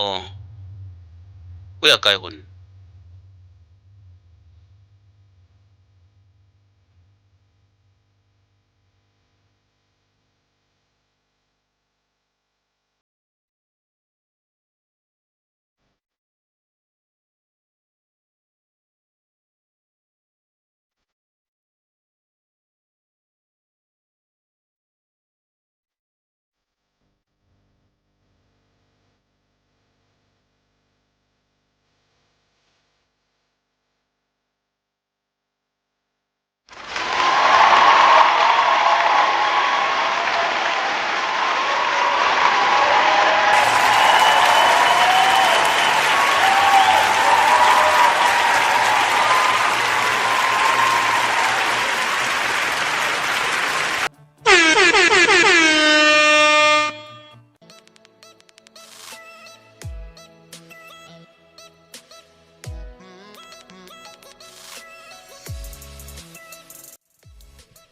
Oh, o ya kae gone?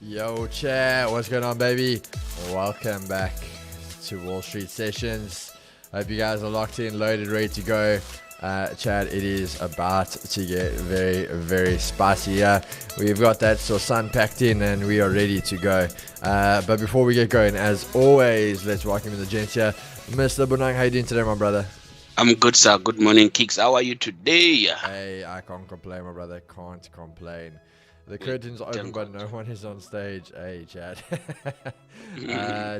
Yo, chat, what's going on, baby? Welcome back to Wall Street Sessions. Hope you guys are locked in, loaded, ready to go. Chat, it is about to get very, very spicy here. We've got that sun packed in and we are ready to go. But before we get going, as always, let's welcome in the gents here. Mr. Bunang, how you doing today, my brother? I'm good, sir. Good morning, Kicks. How are you today? Hey, I can't complain, my brother. Can't complain. The curtains are open, but no one is on stage. Hey, Chad.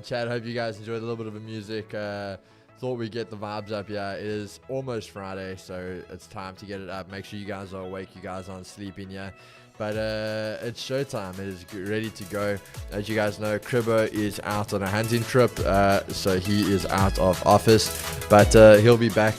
Chad, hope you guys enjoyed a little bit of the music. Thought we'd get the vibes up. Yeah, it is almost Friday, so it's time to get it up. Make sure you guys are awake. You guys aren't sleeping yet. But it's showtime. It is ready to go. As you guys know, Cribbo is out on a hunting trip, so he is out of office. But he'll be back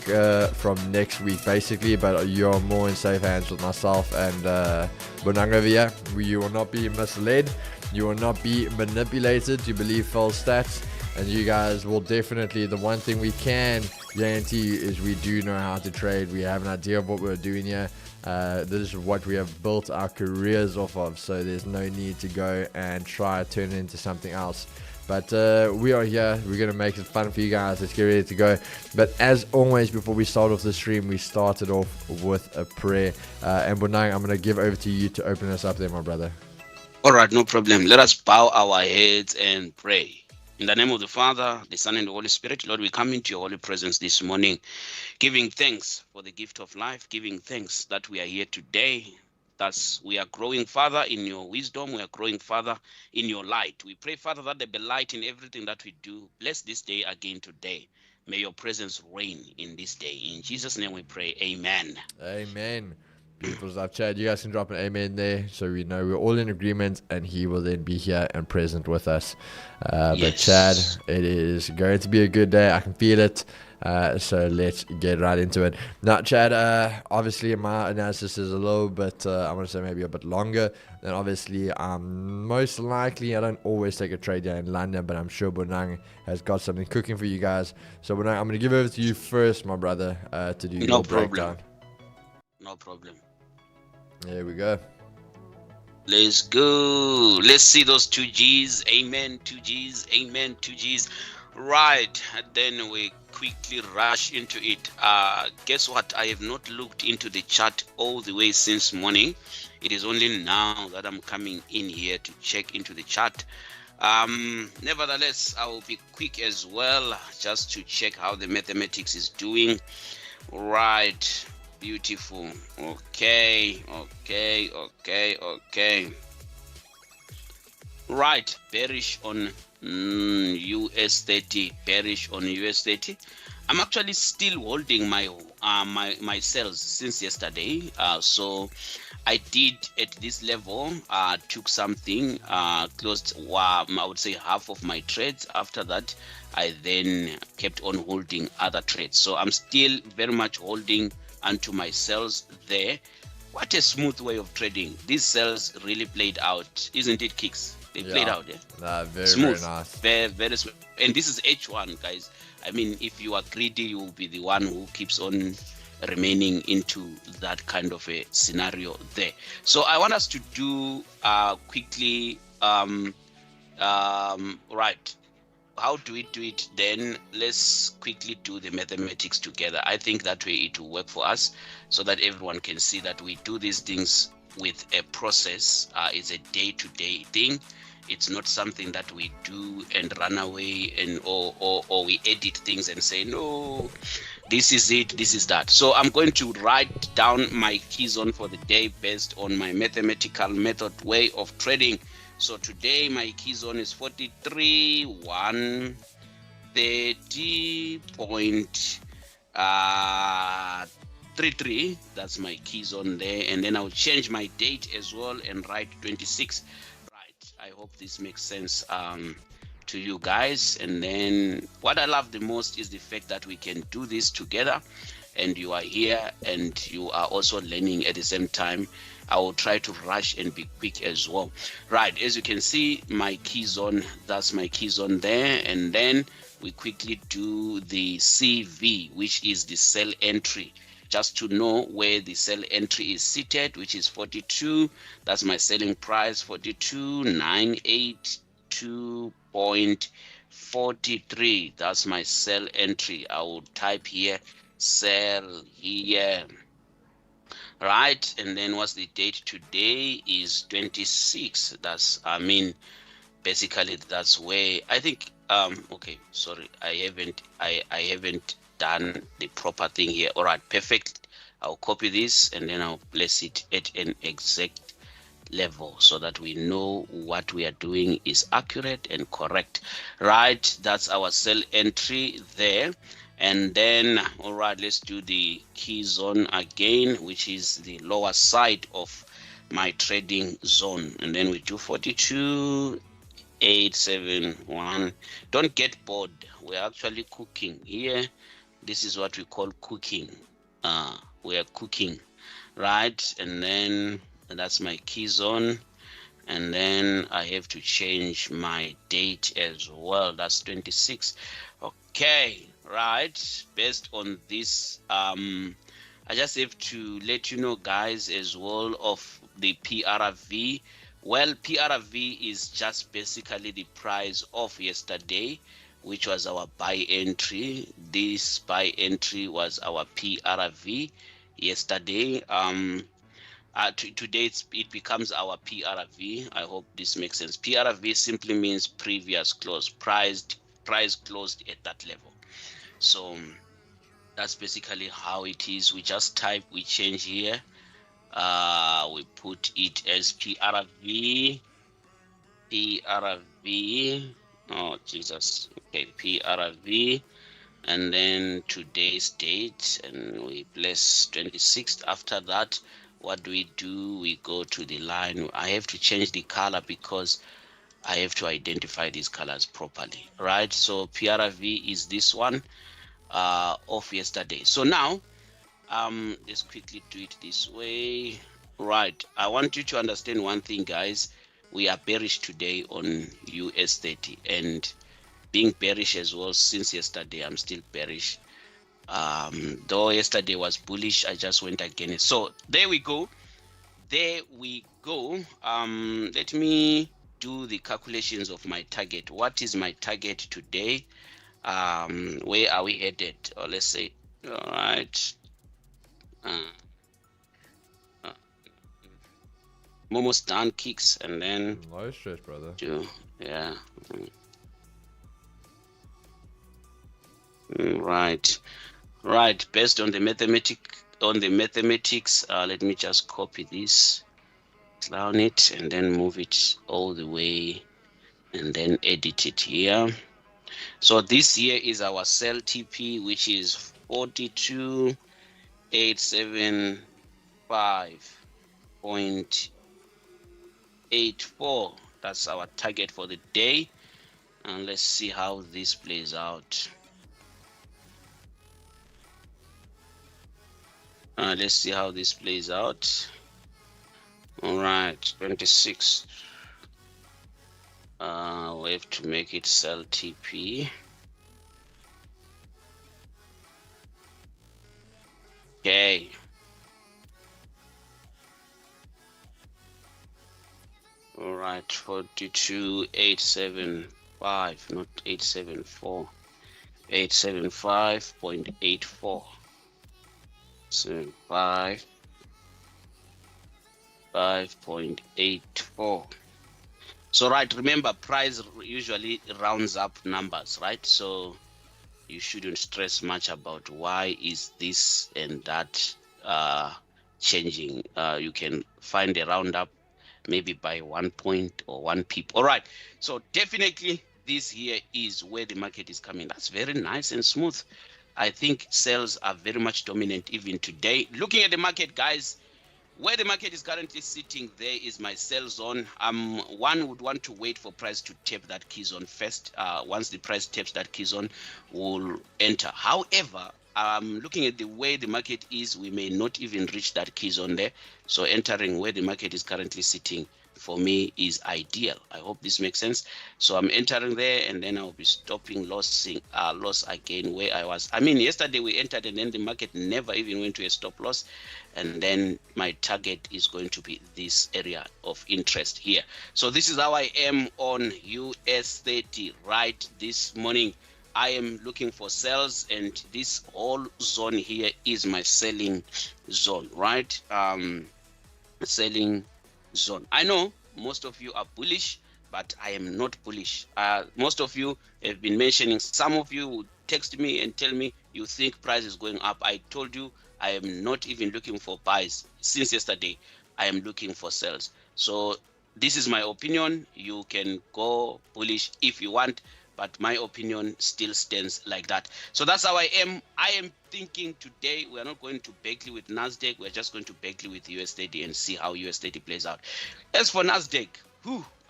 from next week, basically. But you're more in safe hands with myself and Bonang over here. You will not be misled. You will not be manipulated to believe false stats. And you guys will definitely, the one thing we can guarantee you is we do know how to trade. We have an idea of what we're doing here. This is what we have built our careers off of, so there's no need to go and try to turn it into something else. But we are here. We're going to make it fun for you guys. Let's get ready to go. But as always, before we start off the stream, we started off with a prayer. And Bonang, I'm going to give over to you to open us up there, my brother. All right, no problem. Let us bow our heads and pray. In the name of the Father, the Son, and the Holy Spirit, Lord, we come into your holy presence this morning, giving thanks for the gift of life, giving thanks that we are here today. Thus, we are growing, Father, in your wisdom. We are growing, Father, in your light. We pray, Father, that there be light in everything that we do. Bless this day again today. May your presence reign in this day. In Jesus' name we pray. Amen. Amen. Beautiful stuff, Chad. You guys can drop an amen there so we know we're all in agreement and he will then be here and present with us. But Chad, it is going to be a good day. I can feel it. So let's get right into it. Now, Chad, obviously my analysis is a little bit, I want to say maybe a bit longer. And obviously, most likely, I don't always take a trade there in London, but I'm sure Bonang has got something cooking for you guys. So Bonang, I'm going to give over to you first, my brother, to do your breakdown. No problem. There we go. Let's go. Let's see those 2 G's. Amen. 2 G's. Amen. 2 G's. Right. And then we quickly rush into it. Guess what? I have not looked into the chart all the way since morning. It is only now that I'm coming in here to check into the chart. Nevertheless, I will be quick as well, just to check how the mathematics is doing. Right. Beautiful. Okay. Right. Bearish on US30. Bearish on US30. I'm actually still holding my my sales since yesterday. So I did at this level. Took something. Closed. I would say half of my trades. After that, I then kept on holding other trades. So I'm still very much holding onto my sales there. What a smooth way of trading. These sales really played out, isn't it, Kicks? They played out, very smooth, very nice. Very smooth. And this is H1, guys. I mean, if you are greedy, you will be the one who keeps on remaining into that kind of a scenario there. So I want us to do quickly right. how do we do it? Then let's quickly do the mathematics together. I think that way it will work for us, so that everyone can see that we do these things with a process. It's a day-to-day thing. It's not something that we do and run away, and or we edit things and say, no, this is it, this is that. So I'm going to write down my key zone for the day based on my mathematical method way of trading. So today my key zone is 43,130.33. That's my key zone there, and then I'll change my date as well and write 26. Right, I hope this makes sense to you guys. And then what I love the most is the fact that we can do this together, and you are here and you are also learning at the same time. I will try to rush and be quick as well. Right, as you can see, my key zone, that's my key zone there. And then we quickly do the CV, which is the sell entry, just to know where the sell entry is seated, which is 42. That's my selling price, 42,982.43. That's my sell entry. I will type here, sell here. Right, and then what's the date today is 26. That's, I mean, basically that's where I think okay, sorry, I haven't done the proper thing here. All right, perfect. I'll copy this and then I'll place it at an exact level so that we know what we are doing is accurate and correct. Right, that's our sell entry there. And then, all right, let's do the key zone again, which is the lower side of my trading zone. And then we do 42,871. Don't get bored. We're actually cooking here. This is what we call cooking. We are cooking, right? And then that's my key zone. And then I have to change my date as well. That's 26. Okay, right. Based on this, I just have to let you know, guys, as well, of the PRV. Well, PRV is just basically the price of yesterday, which was our buy entry. This buy entry was our PRV yesterday. Today it becomes our PRV. I hope this makes sense. PRV simply means previous close, price closed at that level. So that's basically how it is. We just type, we change here. We put it as PRV. Oh Jesus. Okay, PRV. And then today's date, and we place 26th. After that, what do? We go to the line. I have to change the color because I have to identify these colors properly, right? So PRV is this one of yesterday. So now let's quickly do it this way. Right, I want you to understand one thing, guys. We are bearish today on US30, and being bearish as well since yesterday. I'm still bearish. Though yesterday was bullish, I just went against it. So there we go. Let me do the calculations of my target. What is my target today? Where are we headed? Or let's say, all right. I'm almost done kicks, and then No stress, brother. Yeah. Right. Based on the mathematics, let me just copy this, clown it, and then move it all the way, and then edit it here. So this here is our sell TP, which is 42,875.84. That's our target for the day. And let's see how this plays out. Let's see how this plays out. All right, 26. We have to make it sell TP. Okay. All right, 42,875. not 874. 875.84. So 5.84. So right, remember price usually rounds up numbers, right? So you shouldn't stress much about why is this and that changing. You can find a roundup maybe by 1 point or 1 pip. All right, so definitely this here is where the market is coming. That's very nice and smooth. I think sales are very much dominant even today. Looking at the market, guys, where the market is currently sitting, there is my sell zone. One would want to wait for price to tap that key zone first. Once the price taps that key zone, we'll enter. However, looking at the way the market is, we may not even reach that key zone there. So entering where the market is currently sitting for me is ideal. I hope this makes sense. So I'm entering there, and then I'll be stopping loss again where I was. I mean, yesterday we entered and then the market never even went to a stop loss, and then my target is going to be this area of interest here. So this is how I am on US30 right this morning. I am looking for sales, and this whole zone here is my selling zone, right? Selling zone. I know most of you are bullish, but I am not bullish. Most of you have been mentioning, some of you would text me and tell me you think price is going up. I told you I am not even looking for buys since yesterday. I am looking for sales. So this is my opinion. You can go bullish if you want, but my opinion still stands like that. So that's how I am. I am thinking today we are not going to Berkeley with NASDAQ. We're just going to Berkeley with US30 and see how US30 plays out. As for NASDAQ,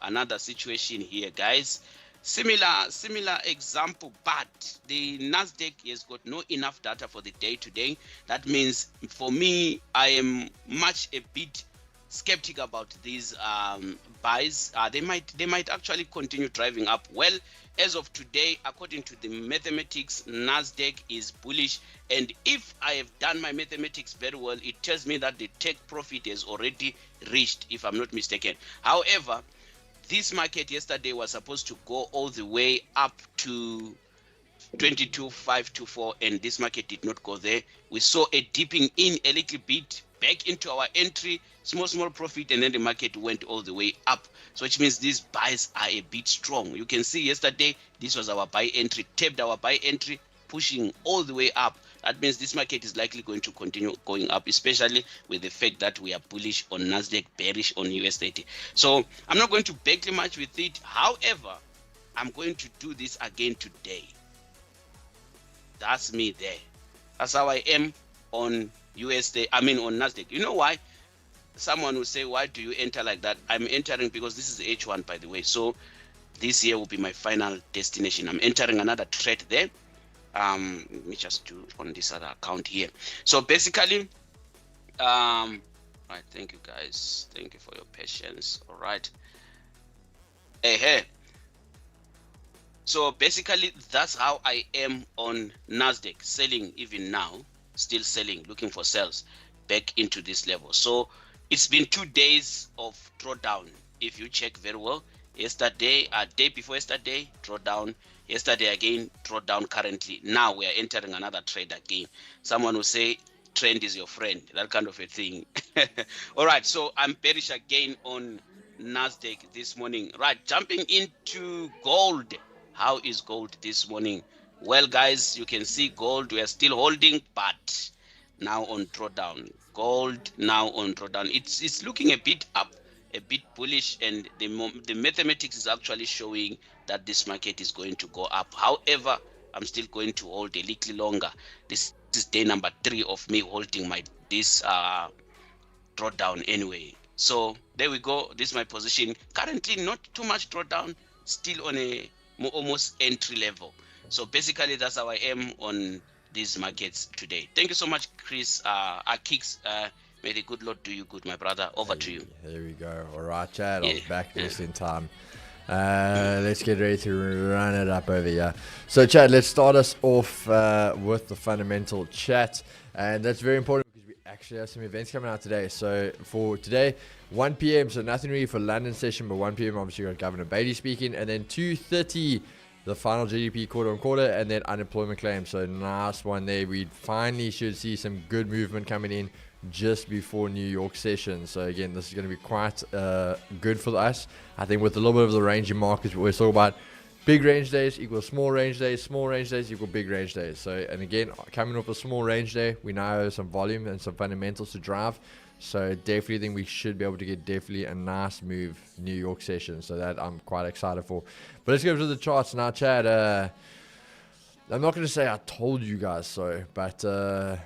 another situation here, guys. Similar example, but the NASDAQ has got no enough data for the day today. That means for me, I am a bit skeptic about these buys. They might actually continue driving up. Well, as of today, according to the mathematics, NASDAQ is bullish, and if I have done my mathematics very well, it tells me that the take profit has already reached, if I'm not mistaken. However, this market yesterday was supposed to go all the way up to 22,524, and this market did not go there. We saw a dipping in a little bit back into our entry, small profit, and then the market went all the way up. So which means these buys are a bit strong. You can see yesterday this was our buy entry, tapped our buy entry, pushing all the way up. That means this market is likely going to continue going up, especially with the fact that we are bullish on NASDAQ, bearish on US30. So I'm not going to beg too much with it. However, I'm going to do this again today. That's me there. That's how I am on on NASDAQ. You know why? Someone will say, why do you enter like that? I'm entering because this is H1, by the way. So this year will be my final destination. I'm entering another trade there. Let me just do on this other account here. So basically, right, thank you guys. Thank you for your patience. All right. Hey. So basically, that's how I am on NASDAQ, selling even now, still selling, looking for sales back into this level. So it's been 2 days of drawdown. If you check very well, yesterday, day before yesterday, drawdown. Yesterday again, drawdown currently. Now we are entering another trade again. Someone will say, trend is your friend, that kind of a thing. All right, so I'm bearish again on NASDAQ this morning. Right, jumping into gold. How is gold this morning? Well, guys, you can see gold, we are still holding, but now on drawdown. Gold now on drawdown. It's looking a bit up, a bit bullish, and the mathematics is actually showing that this market is going to go up. However, I'm still going to hold a little longer. This is day number 3 of me holding this drawdown anyway. So there we go. This is my position. Currently not too much drawdown, still on a almost entry level. So basically that's how I am on these markets today. Thank you so much, Chris. Kicks, may the good Lord do you good, my brother. Over to you. There we go. All right, Chad. I was back just in time. Let's get ready to run it up over here. So, Chad, let's start us off with the fundamental chat. And that's very important because we actually have some events coming out today. So for today, 1 p.m. So nothing really for London session, but 1 p.m. obviously got Governor Bailey speaking, and then 2:30 the final GDP quarter on quarter, and then unemployment claims. So nice one there. We finally should see some good movement coming in just before New York session. So again, this is going to be quite good for us. I think with a little bit of the range in markets, we always talk about big range days equal small range days equal big range days. So, and again, coming off a small range day, we now have some volume and some fundamentals to drive. So definitely think we should be able to get definitely a nice move New York session. So that I'm quite excited for. But let's go to the charts now, Chad. I'm not going to say I told you guys so, but a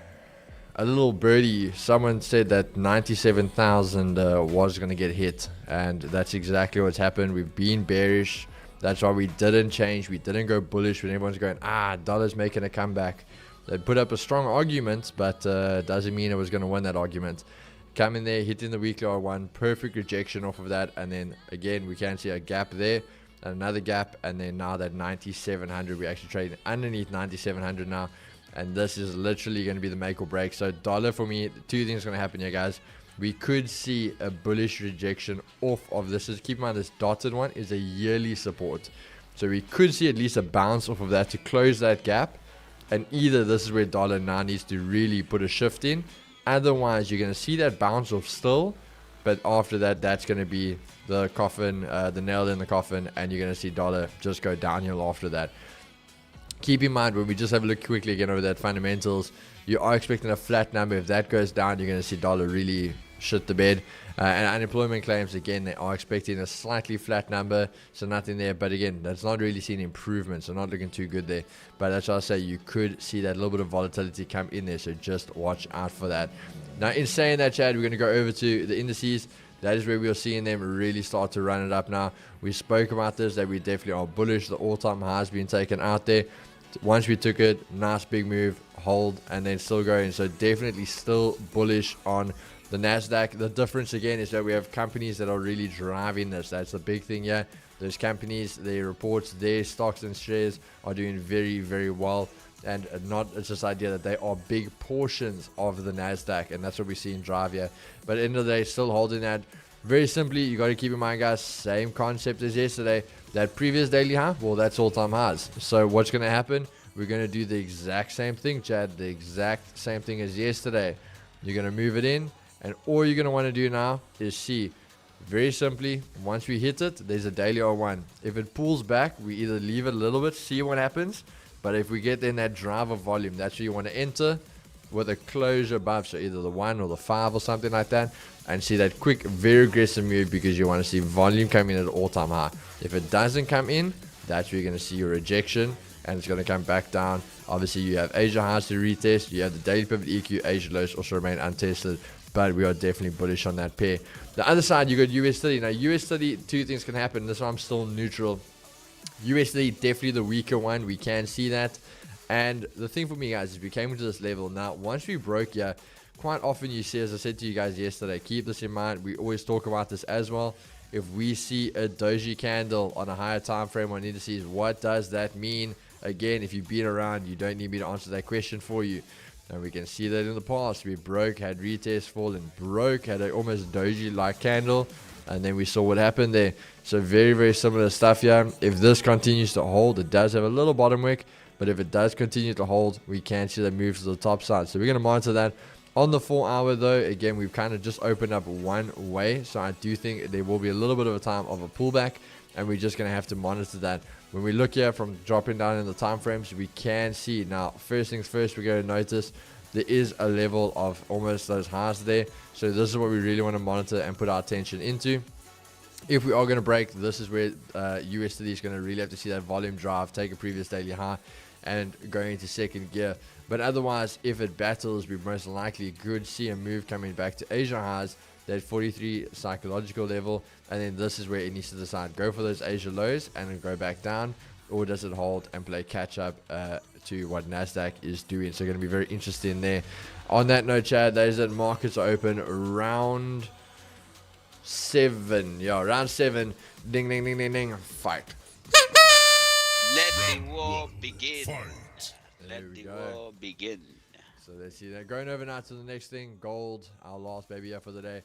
little birdie, someone said that 97,000 was going to get hit. And that's exactly what's happened. We've been bearish. That's why we didn't change. We didn't go bullish when everyone's going, dollar's making a comeback. They put up a strong argument, but doesn't mean it was going to win that argument. Come in there, hitting the weekly R1, perfect rejection off of that. And then again, we can see a gap there, another gap. And then now that 9,700, we actually trading underneath 9,700 now. And this is literally going to be the make or break. So dollar for me, two things going to happen here, guys. We could see a bullish rejection off of this. Keep in mind, this dotted one is a yearly support. So we could see at least a bounce off of that to close that gap. And either this is where dollar now needs to really put a shift in. Otherwise, you're going to see that bounce off still. But after that, that's going to be the coffin, the nail in the coffin. And you're going to see dollar just go downhill after that. Keep in mind, when we just have a look quickly again over that fundamentals, you are expecting a flat number. If that goes down, you're going to see dollar really shit the bed. And unemployment claims, again, they are expecting a slightly flat number, so nothing there. But again, that's not really seen improvement, so not looking too good there. But that's why I say you could see that little bit of volatility come in there, so just watch out for that. Now, in saying that, Chad, we're going to go over to the indices. That is where we are seeing them really start to run it up now. We spoke about this, that we definitely are bullish. The all-time high has been taken out there. Once we took it, nice big move, hold, and then still going. So definitely still bullish on the NASDAQ. The difference again is that we have companies that are really driving this. That's the big thing here. Those companies, their reports, their stocks and shares are doing very, very well. And not, it's this idea that they are big portions of the NASDAQ. And that's what we're seeing drive here. But at the end of the day, still holding that. Very simply, you got to keep in mind, guys, same concept as yesterday. That previous daily high, well, that's all-time highs. So what's going to happen? We're going to do the exact same thing, Chad. The exact same thing as yesterday. You're going to move it in. And all you're going to want to do now is see. Very simply, once we hit it, there's a daily R1. If it pulls back, we either leave it a little bit, see what happens. But if we get in that drive of volume, that's where you want to enter with a closure above. So either the 1 or the 5 or something like that. And see that quick, very aggressive move because you want to see volume coming at an all-time high. If it doesn't come in, that's where you're going to see your rejection. And it's going to come back down. Obviously, you have Asia highs to retest. You have the daily pivot EQ. Asia lows also remain untested. But we are definitely bullish on that pair. The other side, you got US30. Now, US30, two things can happen. This one, I'm still neutral. US30, definitely the weaker one. We can see that. And the thing for me, guys, is we came into this level. Now, once we broke here, quite often you see, as I said to you guys yesterday, keep this in mind. We always talk about this as well. If we see a doji candle on a higher time frame on indices, what does that mean? Again, if you've been around, you don't need me to answer that question for you. And we can see that in the past. We broke, had retest fall, and broke, had an almost doji-like candle. And then we saw what happened there. So very, very similar stuff here. If this continues to hold, it does have a little bottom wick. But if it does continue to hold, we can see that move to the top side. So we're going to monitor that. On the 4 hour though, again, we've kind of just opened up one way. So I do think there will be a little bit of a time of a pullback. And we're just going to have to monitor that. When we look here from dropping down in the time frames, we can see. Now, first things first, we're going to notice there is a level of almost those highs there. So this is what we really want to monitor and put our attention into. If we are going to break, this is where US30 is going to really have to see that volume drive, take a previous daily high, and go into second gear. But otherwise, if it battles, we most likely could see a move coming back to Asia highs, that 43 psychological level, and then this is where it needs to decide, go for those Asia lows and then go back down, or does it hold and play catch up to what NASDAQ is doing. So going to be very interesting there. On that note, Chad, that is that markets are open round 7. Yeah, round 7. Ding, ding, ding, ding, ding. Fight. Let the war begin. There Let we the go. war begin. So let's see that. Going overnight to the next thing, gold, our last baby here for the day.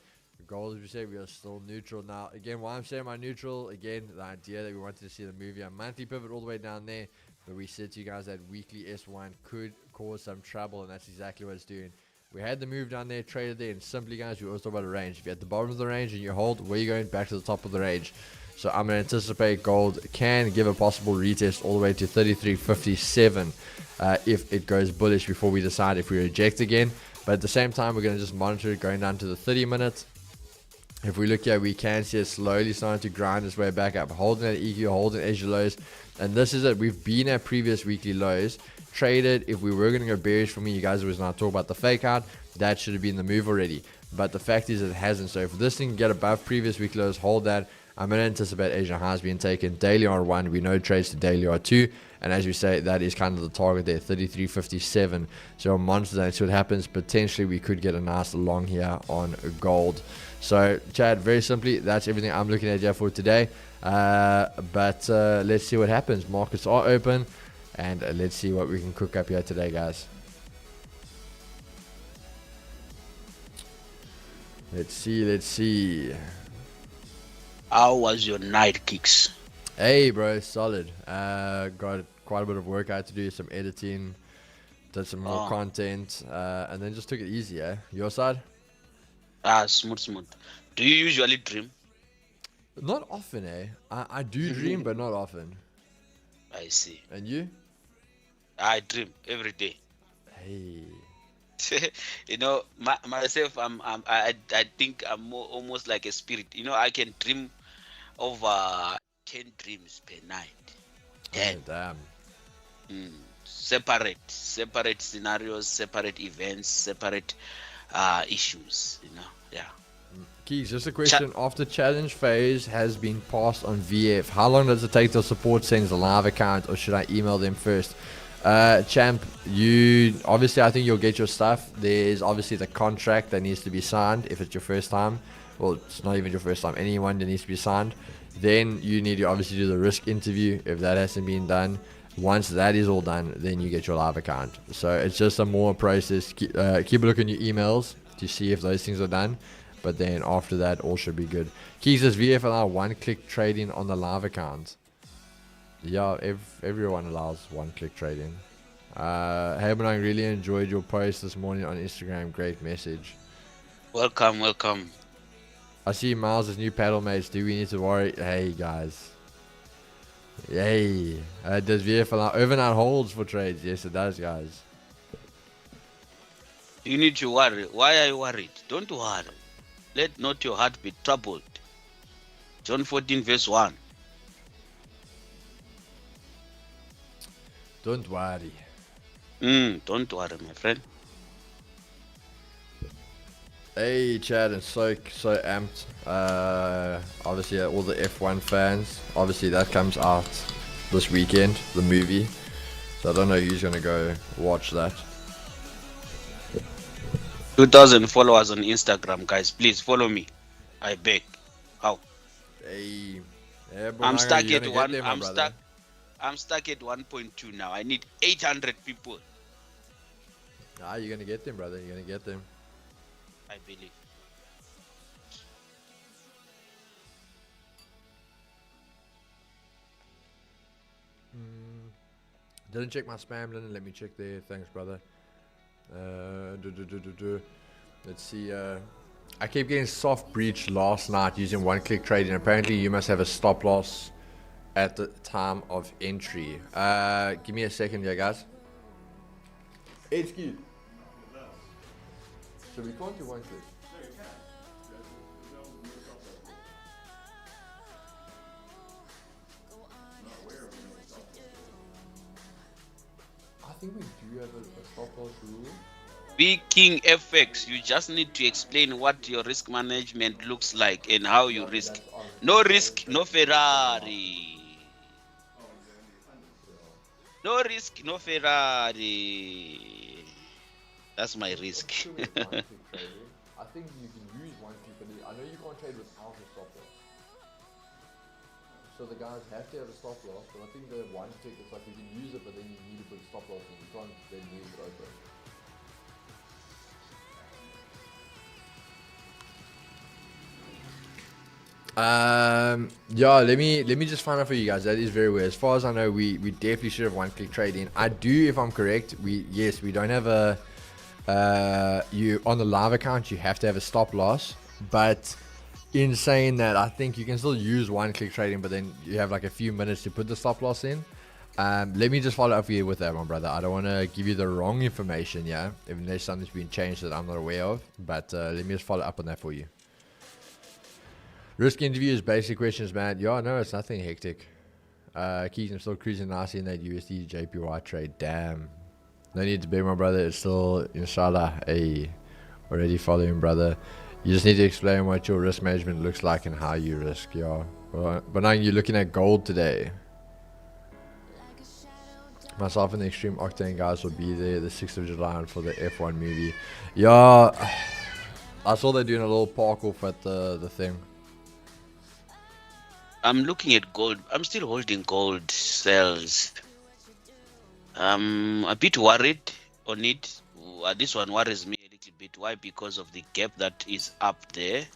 Gold, as we said, we are still neutral now. Again, why I'm saying my neutral, again, the idea that we wanted to see the movie, a monthly pivot all the way down there, but we said to you guys that weekly S1 could cause some trouble, and that's exactly what it's doing. We had the move down there, traded there, and simply, guys, we always talk about a range. If you're at the bottom of the range and you hold, where are you going? Back to the top of the range. So I'm going to anticipate gold can give a possible retest all the way to 33.57 if it goes bullish before we decide if we reject again. But at the same time, we're going to just monitor it going down to the 30 minutes. If we look here, we can see it slowly starting to grind its way back up, holding at EQ, holding Asia lows, and this is it. We've been at previous weekly lows, traded. If we were going to go bearish for me, you guys always not talk about the fake out. That should have been the move already, but the fact is it hasn't. So if this thing can get above previous weekly lows, hold that. I'm going to anticipate Asia highs being taken. Daily R1, we know trades to daily R2, and as we say, that is kind of the target there, 33.57. So on monitor that, see what happens. Potentially, we could get a nice long here on gold. So, Chad, very simply, that's everything I'm looking at here for today. But let's see what happens. Markets are open, and let's see what we can cook up here today, guys. Let's see. How was your night kicks? Hey, bro, solid. Got quite a bit of work I had to do, some editing, did some more content, and then just took it easy, eh? Your side? Smooth. Do you usually dream? Not often, eh? I do dream, but not often. I see. And you? I dream every day. Hey. You know, myself, I think I'm almost like a spirit. You know, I can dream over 10 dreams per night. 10. Oh, damn. Separate scenarios, separate events, separate issues. You know, yeah. Keys, just a question. After challenge phase has been passed on VF, how long does it take till support sends a live account, or should I email them first? Champ, you obviously, I think you'll get your stuff. There's obviously the contract that needs to be signed if it's your first time. Well, it's not even your first time. Anyone that needs to be signed. Then you need to obviously do the risk interview if that hasn't been done. Once that is all done, then you get your live account. So it's just a more process. Keep a look in your emails to see if those things are done. But then after that, all should be good. Keys, does VF allow one-click trading on the live account? Yeah, everyone allows one-click trading. Hey, but I really enjoyed your post this morning on Instagram. Great message. Welcome. I see Miles' new paddle mates. Do we need to worry? Hey, guys. Yay. Does VF allow overnight holds for trades? Yes, it does, guys. You need to worry. Why are you worried? Don't worry. Let not your heart be troubled. John 14 verse 1. Don't worry. Don't worry, my friend. Hey, Chad, and so amped. Obviously, all the F1 fans. Obviously, that comes out this weekend, the movie. So I don't know who's going to go watch that. 2,000 followers on Instagram, guys. Please follow me. I beg. How? Hey. Yeah, I'm stuck at one. I'm stuck at 1.2 now. I need 800 people. Ah, you're gonna get them, brother. You're gonna get them. I believe. Didn't check my spam, Lennon. Let me check there. Thanks, brother. Let's see. I kept getting soft breach last night using one-click trading. Apparently, you must have a stop loss at the time of entry. Give me a second here, guys. HQ. So we can't do one-click. I think we do have a stop loss rule. Be King FX, you just need to explain what your risk management looks like and how you risk. No risk, no Ferrari. No risk, no Ferrari. That's my risk. I think you can use one click, but I know you can't trade without a stop loss. So the guys have to have a stop loss, but I think the one click, it's like you can use it, but then you need to put a stop loss in. You can't then use it open. Yeah, let me just find out for you guys. That is very weird. As far as I know, we definitely should have one-click trading. I do, if I'm correct. We don't have a you on the live account. You have to have a stop loss, but in saying that, I think you can still use one-click trading, but then you have like a few minutes to put the stop loss in. Let me just follow up for you with that, my brother. I don't want to give you the wrong information, yeah, if there's something's been changed that I'm not aware of, but let me just follow up on that for you. Risk interviews, basic questions, man. Yeah, no, it's nothing hectic. Keys, I'm still cruising nicely in that USD JPY trade. Damn. No need to be, my brother. It's still, inshallah, already following, brother. You just need to explain what your risk management looks like and how you risk, yeah. But now you're looking at gold today. Myself and the Extreme Octane guys will be there the 6th of July for the F1 movie. Yeah, I saw they're doing a little park off at the thing. I'm looking at gold. I'm still holding gold sales. I'm a bit worried on it. This one worries me a little bit. Why? Because of the gap that is up there.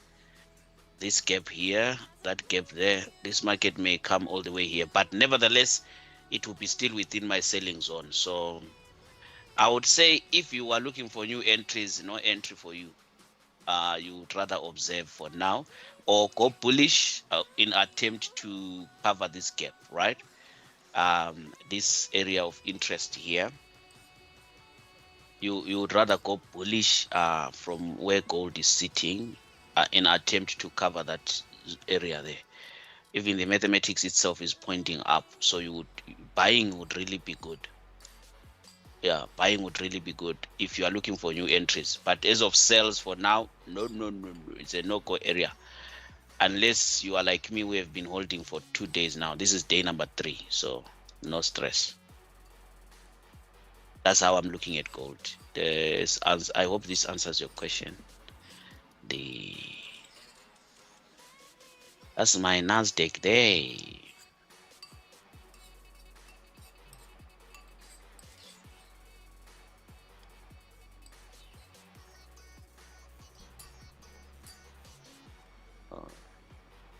This gap here, that gap there. This market may come all the way here, but nevertheless, it will be still within my selling zone. So I would say if you are looking for new entries, no entry for you. You would rather observe for now or go bullish in attempt to cover this gap, right? This area of interest here, you would rather go bullish from where gold is sitting in attempt to cover that area there. Even the mathematics itself is pointing up, so buying would really be good. Yeah, buying would really be good if you are looking for new entries. But as of sales for now, no. It's a no-go area. Unless you are like me, we have been holding for 2 days now. This is day number 3, so no stress. That's how I'm looking at gold. I hope this answers your question. That's my NASDAQ day.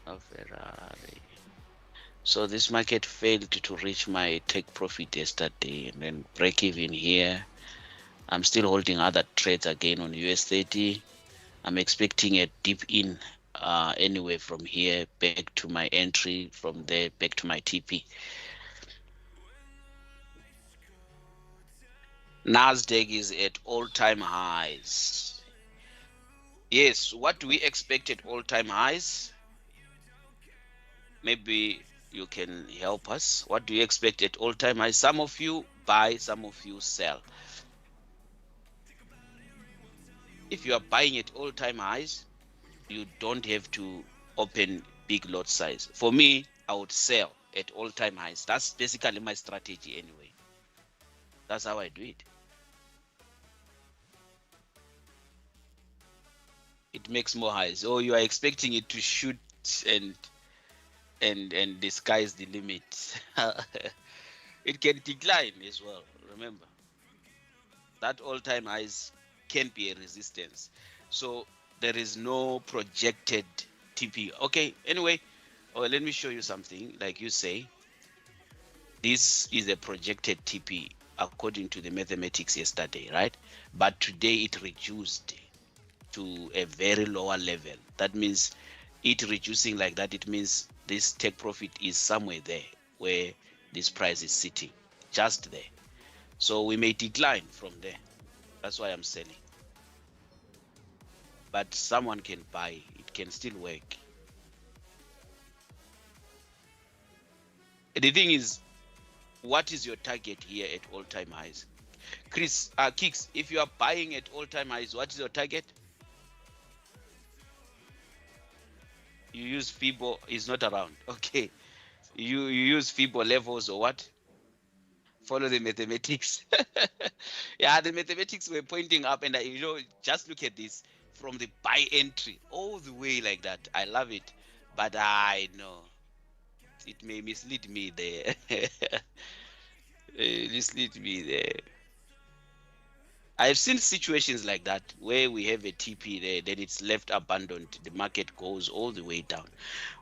A Ferrari. So this market failed to reach my take profit yesterday and then break even here. I'm still holding other trades again on US30. I'm expecting a dip in anyway from here back to my entry, from there back to my TP. NASDAQ is at all-time highs. Yes, what do we expect at all-time highs? Maybe you can help us. What do you expect at all-time highs? Some of you buy, some of you sell. If you are buying at all-time highs, you don't have to open big lot size. For me, I would sell at all-time highs. That's basically my strategy anyway. That's how I do it. It makes more highs. Or you are expecting it to shoot and the sky is the limit. It can decline as well. Remember, that all-time highs can be a resistance. So there is no projected TP. Okay, anyway, let me show you something. Like you say, this is a projected TP according to the mathematics yesterday, right? But today it reduced to a very lower level. That means it reducing like that, it means this take profit is somewhere there where this price is sitting, just there. So we may decline from there. That's why I'm selling. But someone can buy, it can still work. The thing is, what is your target here at all-time highs? Chris, Kicks, if you are buying at all-time highs, what is your target? You use FIBO, is not around. Okay. You use FIBO levels or what? Follow the mathematics. Yeah, the mathematics were pointing up, and just look at this from the buy entry all the way like that. I love it, but I know it may mislead me there. Mislead me there. I've seen situations like that where we have a TP there, then it's left abandoned. The market goes all the way down.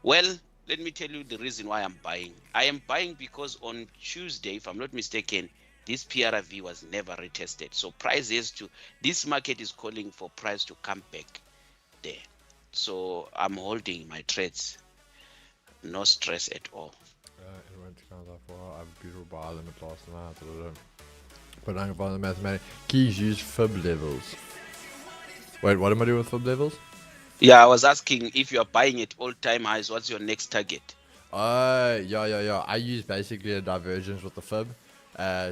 Well, let me tell you the reason why I'm buying. I am buying because on Tuesday, if I'm not mistaken, this PRV was never retested. So price is to, this market is calling for price to come back there. So I'm holding my trades. No stress at all. It went kind of for a beautiful buy limit last night. But I can find the mathematics. Keys use fib levels. Wait, what am I doing with fib levels? Yeah, I was asking if you are buying at all-time highs, what's your next target? Yeah. I use basically a divergence with the fib.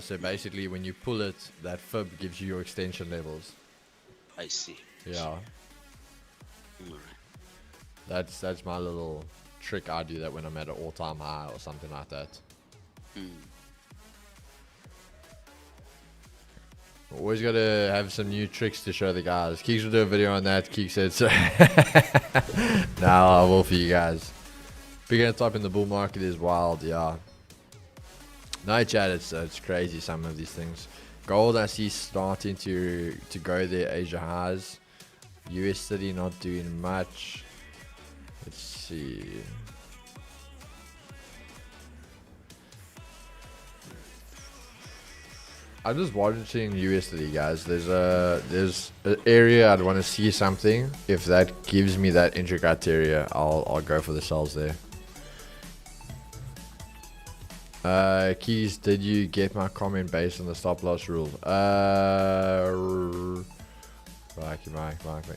So basically, when you pull it, that fib gives you your extension levels. I see. Yeah, All right. that's my little trick. I do that when I'm at an all-time high or something like that. Always got to have some new tricks to show the guys. Keeks will do a video on that. Keeks said so. Now I will for you guys. Beginner type in the bull market is wild, yeah. No chat, it's crazy some of these things. Gold I see starting to go there, Asia highs. US30 not doing much. Let's see. I'm just watching US30, guys. There's an area I'd want to see something. If that gives me that entry criteria, I'll go for the sells there. Keys, did you get my comment based on the stop loss rule? Mike.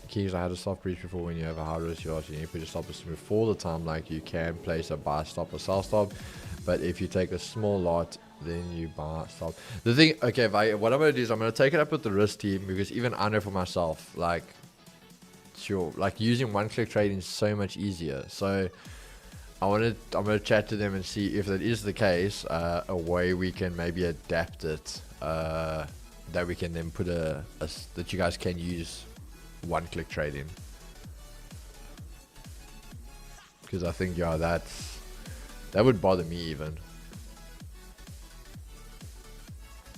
Keys, I had a soft breach before. When you have a hard risk, you need to put your stop loss to move for the time. Like you can place a buy stop or sell stop, but if you take a small lot, then you buy stop. The thing, okay, what I'm gonna do is I'm gonna take it up with the risk team, because even I know for myself, like, sure, like using one-click trading is so much easier. So I'm gonna chat to them and see if that is the case, a way we can maybe adapt it, that we can then put that you guys can use one-click trading. Because I think, yeah, that would bother me even.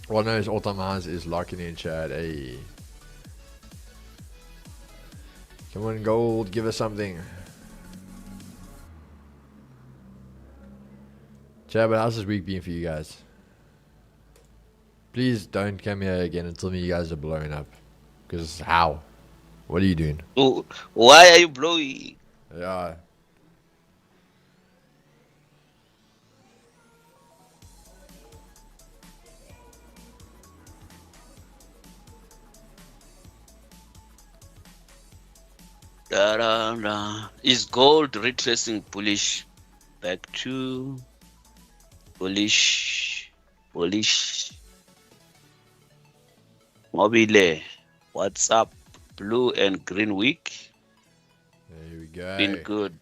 One of those all-time highs is locking in chat. Hey, come on, gold, give us something. Chat, but how's this week been for you guys? Please don't come here again and tell me you guys are blowing up. Because how? What are you doing? Oh, why are you blowing? Yeah. Is gold retracing bullish back to bullish? Mobile, what's up? Blue and green week. There we go. Been good.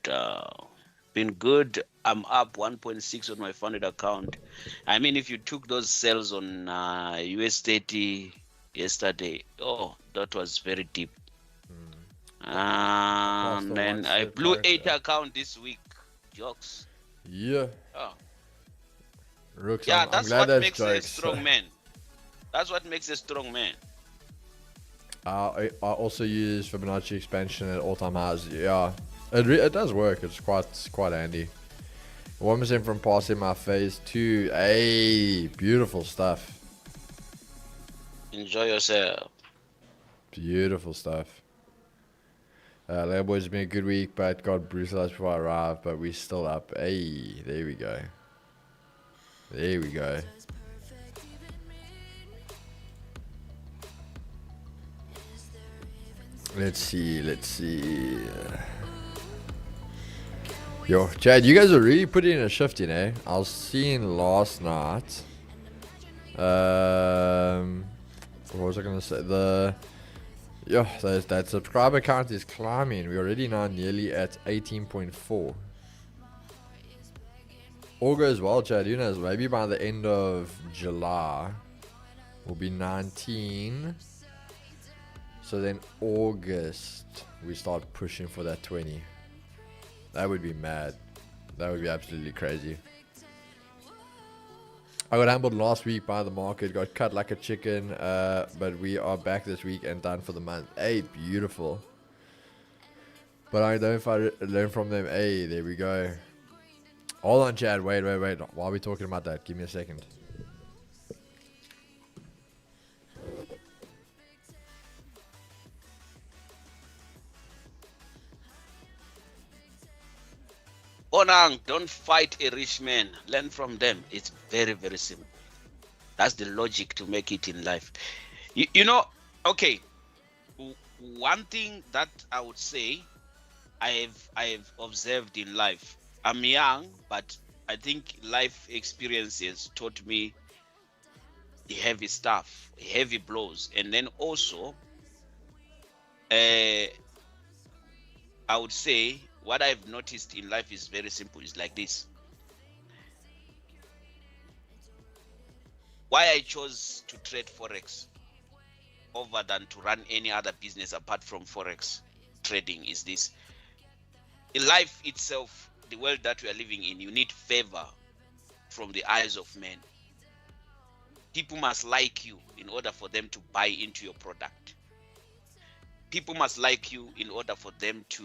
Been good. I'm up 1.6 on my funded account. I mean, if you took those sales on US30 yesterday, oh, that was very deep. And then I blew 8 account this week. Jokes. Yeah. Oh. Rooks, Yeah, I'm that's glad what that's makes jokes. a strong man. That's what makes a strong man. I also use Fibonacci expansion at all-time highs. Yeah, it does work. It's quite handy. 1% from passing my phase 2. Hey, beautiful stuff. Enjoy yourself. Beautiful stuff. Boys, been a good week, but got brutalized before I arrived, but we're still up. Hey, there we go. There we go. Let's see. Yo, Chad, you guys are really putting in a shift in, eh? I was seeing last night. What was I gonna say? That subscriber count is climbing. We're already now nearly at 18.4. All goes well, Chad. You know, maybe by the end of July, we'll be 19. So then August, we start pushing for that 20. That would be mad. That would be absolutely crazy. I got humbled last week by the market, got cut like a chicken, but we are back this week and done for the month. Hey, beautiful. But I don't know if I learn from them. Hey, there we go. Hold on, Chad. Wait. While we're talking about that, give me a second. Onang, don't fight a rich man. Learn from them. It's very, very simple. That's the logic to make it in life. You know, okay. One thing that I would say I've observed in life. I'm young, but I think life experiences taught me the heavy stuff, heavy blows, and then also, I would say what I've noticed in life is very simple. It's like this. Why I chose to trade Forex over than to run any other business apart from Forex trading is this. In life itself, the world that we are living in, you need favor from the eyes of men. People must like you in order for them to buy into your product. People must like you in order for them to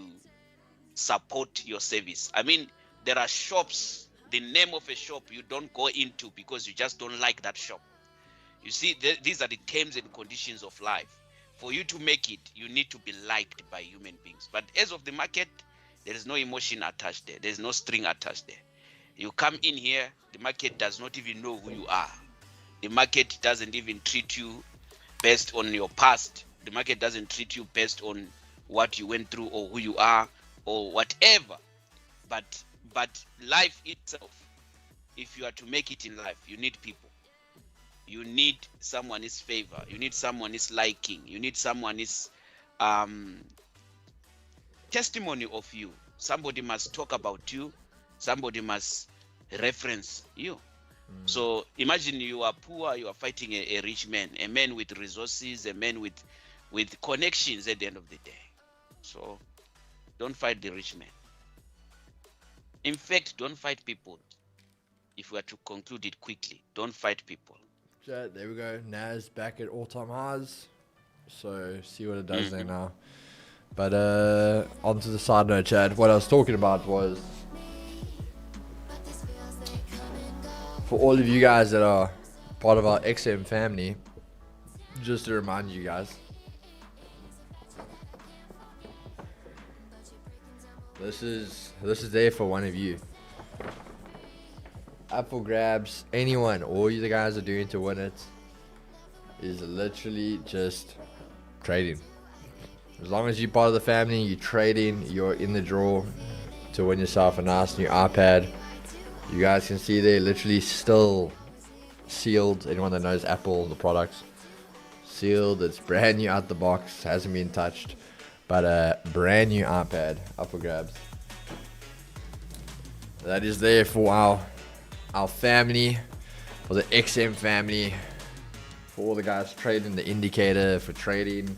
support your service. I mean, there are shops, the name of a shop you don't go into because you just don't like that shop. You see, these are the terms and conditions of life. For you to make it, you need to be liked by human beings. But as of the market, there is no emotion attached there. There's no string attached there. You come in here, the market does not even know who you are. The market doesn't even treat you based on your past. The market doesn't treat you based on what you went through or who you are or whatever. But life itself, if you are to make it in life, you need people. You need someone's favor. You need someone's liking. You need someone's testimony of you. Somebody must talk about you. Somebody must reference you. So imagine you are poor, you are fighting a rich man, a man with resources, a man with connections at the end of the day. So don't fight the rich man. In fact, don't fight people. If we are to conclude it quickly, don't fight people. There we go. NAS back at all-time highs. So see what it does there now. But onto the side note, Chad. What I was talking about was for all of you guys that are part of our XM family, just to remind you guys, this is there for one of you. Apple grabs, anyone, all you guys are doing to win it is literally just trading. As long as you're part of the family, you're trading, you're in the draw to win yourself a nice new iPad. You guys can see there, literally still sealed. Anyone that knows Apple, the products, sealed. It's brand new out the box, hasn't been touched, but a brand new iPad up for grabs. That is there for our family, for the XM family, for all the guys trading the indicator, for trading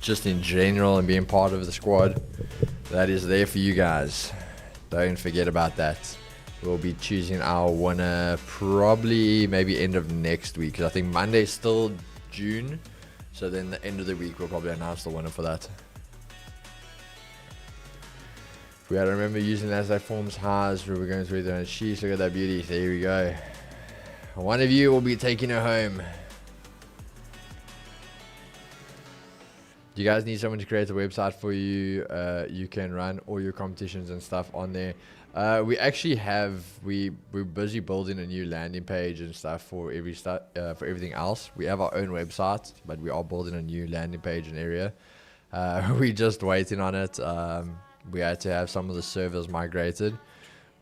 just in general and being part of the squad. That is there for you guys. Don't forget about that. We'll be choosing our winner probably maybe end of next week, because I think Monday's still June, so then the end of the week we'll probably announce the winner for that. We gotta remember using NASDAQ forms highs where we're going through there, and sheesh, look at that beauty. There we go. One of you will be taking her home. Do you guys need someone to create a website for you? You can run all your competitions and stuff on there. We actually have, we're busy building a new landing page and stuff for everything else. We have our own website, but we are building a new landing page and area. We're just waiting on it. We had to have some of the servers migrated,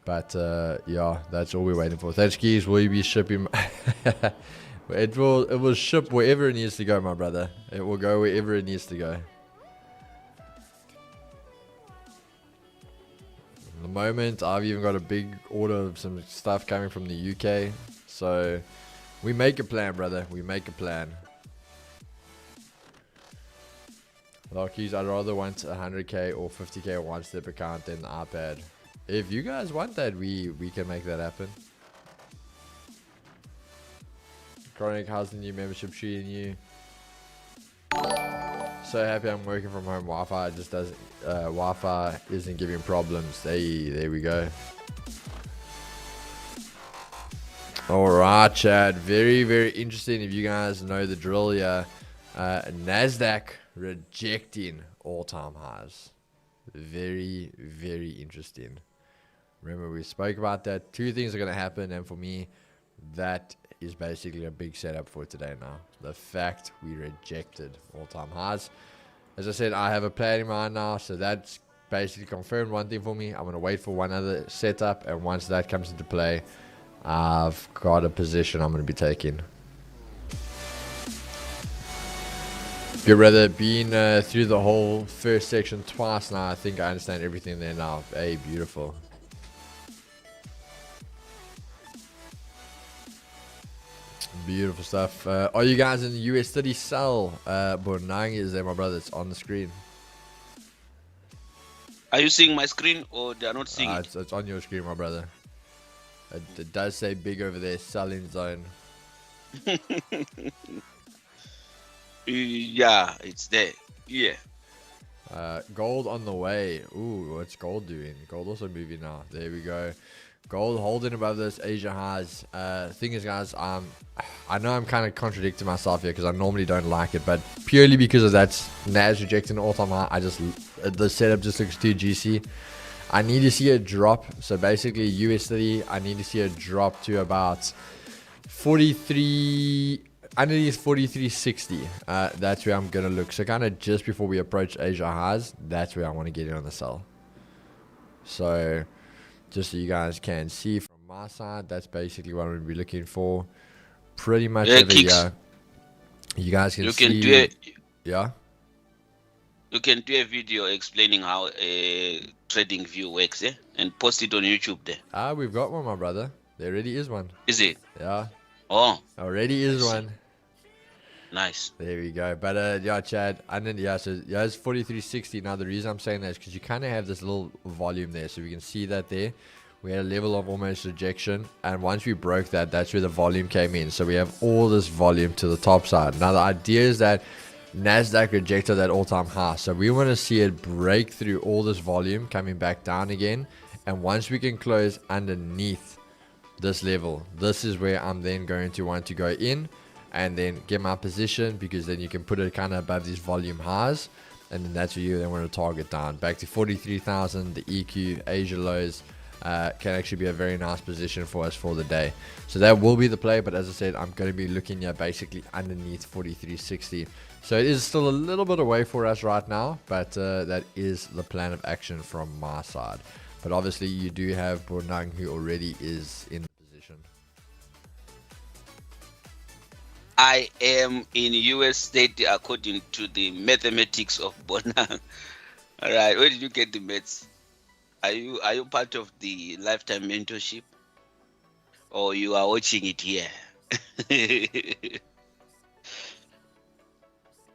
but yeah, that's all we're waiting for. Thanks, keys. Will you be shipping? It will ship wherever it needs to go, my brother. It will go wherever it needs to go. At the moment, I've even got a big order of some stuff coming from the UK. So we make a plan, brother. We make a plan. Lockies, I'd rather want 100k or 50k one-step account than the iPad. If you guys want that, we can make that happen. Chronic, how's the new membership treating you? So happy I'm working from home. Wi-Fi just doesn't. Wi-Fi isn't giving problems. There we go. All right, Chad. Very, very interesting. If you guys know the drill here, NASDAQ rejecting all-time highs. Very, very interesting. Remember, we spoke about that. Two things are going to happen, and for me, that is basically a big setup for today now. The fact we rejected all-time highs. As I said, I have a plan in mind now, so that's basically confirmed one thing for me. I'm going to wait for one other setup, and once that comes into play, I've got a position I'm going to be taking. Good brother, been through the whole first section twice now. I think I understand everything there now. Hey, beautiful. Beautiful stuff. Are you guys in the US30 sell? Bonang is there, my brother. It's on the screen. Are you seeing my screen or they are not seeing it? It's on your screen, my brother. It does say big over there, selling zone. Yeah, it's there. Yeah. Gold on the way. Ooh, what's gold doing? Gold also moving now. There we go. Gold holding above those Asia highs. Thing is, guys, I know I'm kind of contradicting myself here because I normally don't like it, but purely because of that NAS rejecting all-time high, the setup just looks too juicy. I need to see a drop. So basically, US30, I need to see a drop to about 43, underneath 43.60. That's where I'm gonna look. So kind of just before we approach Asia highs, that's where I want to get in on the sell. So just so you guys can see from my side, that's basically what I'm gonna be looking for. Pretty much over here. You guys can see. Yeah. You can do a video explaining how a trading view works, and post it on YouTube there. We've got one, my brother. There already is one. Is it? Yeah. Oh. Already is one. Nice. There we go. But yeah, Chad, and then so it's 43.60. Now the reason I'm saying that is because you kind of have this little volume there, so we can see that there. We had a level of almost rejection, and once we broke that, that's where the volume came in. So we have all this volume to the top side. Now the idea is that NASDAQ rejected that all-time high, so we want to see it break through all this volume coming back down again, and once we can close underneath this level, this is where I'm then going to want to go in and then get my position, because then you can put it kind of above these volume highs, and then that's where you then want to target down back to 43,000. The EQ Asia lows can actually be a very nice position for us for the day. So that will be the play, but as I said, I'm going to be looking here basically underneath 43.60. So it is still a little bit away for us right now, but that is the plan of action from my side. But obviously you do have Bonang, who already is in the position. I am in US30 according to the mathematics of Bonang. All right, where did you get the maths? Are you part of the lifetime mentorship, or you are watching it here?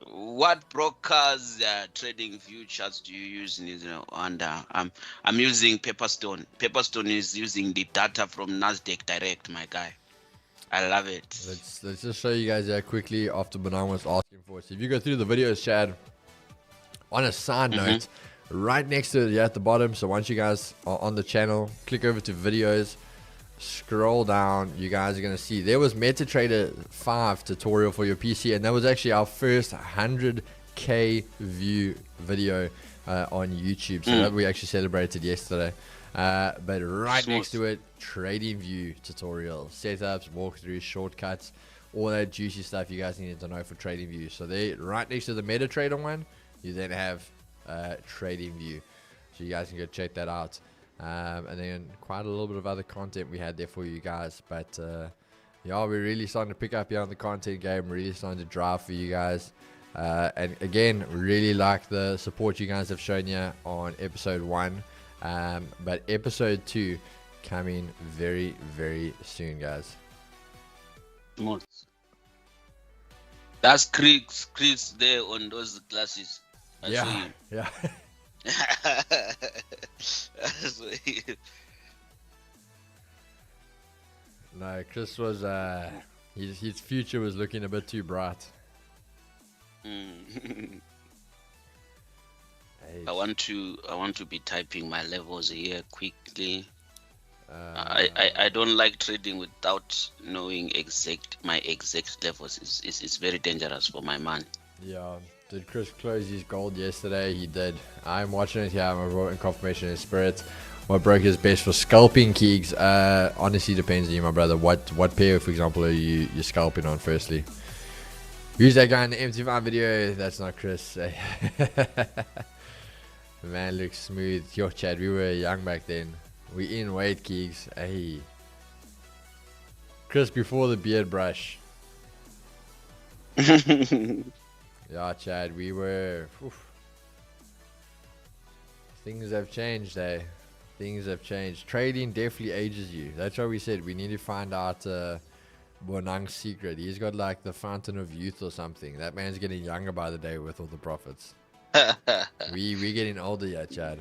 What brokers trading view charts do you use? And I'm using Pepperstone. Pepperstone is using the data from NASDAQ Direct, my guy. I love it. Let's just show you guys quickly after Bonang was asking for it. So if you go through the videos, Chad, on a side note, right next to it at the bottom, so once you guys are on the channel, click over to videos, scroll down, you guys are going to see there was MetaTrader 5 tutorial for your PC, and that was actually our first 100k view video on YouTube. So that we actually celebrated yesterday. But right next to it, trading view tutorial, setups, walkthroughs, shortcuts, all that juicy stuff you guys need to know for trading view. So there, right next to the MetaTrader one, you then have trading view, so you guys can go check that out. And then quite a little bit of other content we had there for you guys. But yeah, we're really starting to pick up here on the content game, really starting to drive for you guys. And again, really like the support you guys have shown here on episode 1. But episode 2 coming very, very soon, guys. That's Chris there on those glasses. Yeah. No, Chris was His future was looking a bit too bright. Mm. Hey, I want to be typing my levels here quickly. uh, I don't like trading without knowing my exact levels. It's very dangerous for my man. yeah. Did Chris close his gold yesterday? He did. I'm watching it here. I'm in confirmation in spirit. What broker is best for scalping, Keegs? Honestly, depends on you, my brother. What pair, for example, are you scalping on? Firstly, who's that guy in the MT5 video? That's not Chris. The man looks smooth. Yo, Chad, we were young back then. We in weight, Keegs. Hey, Chris before the beard brush. Yeah, Chad, we were. Oof. Things have changed, eh? Things have changed. Trading definitely ages you. That's why we said we need to find out Bonang's secret. He's got like the fountain of youth or something. That man's getting younger by the day with all the profits. We getting older, yeah, Chad.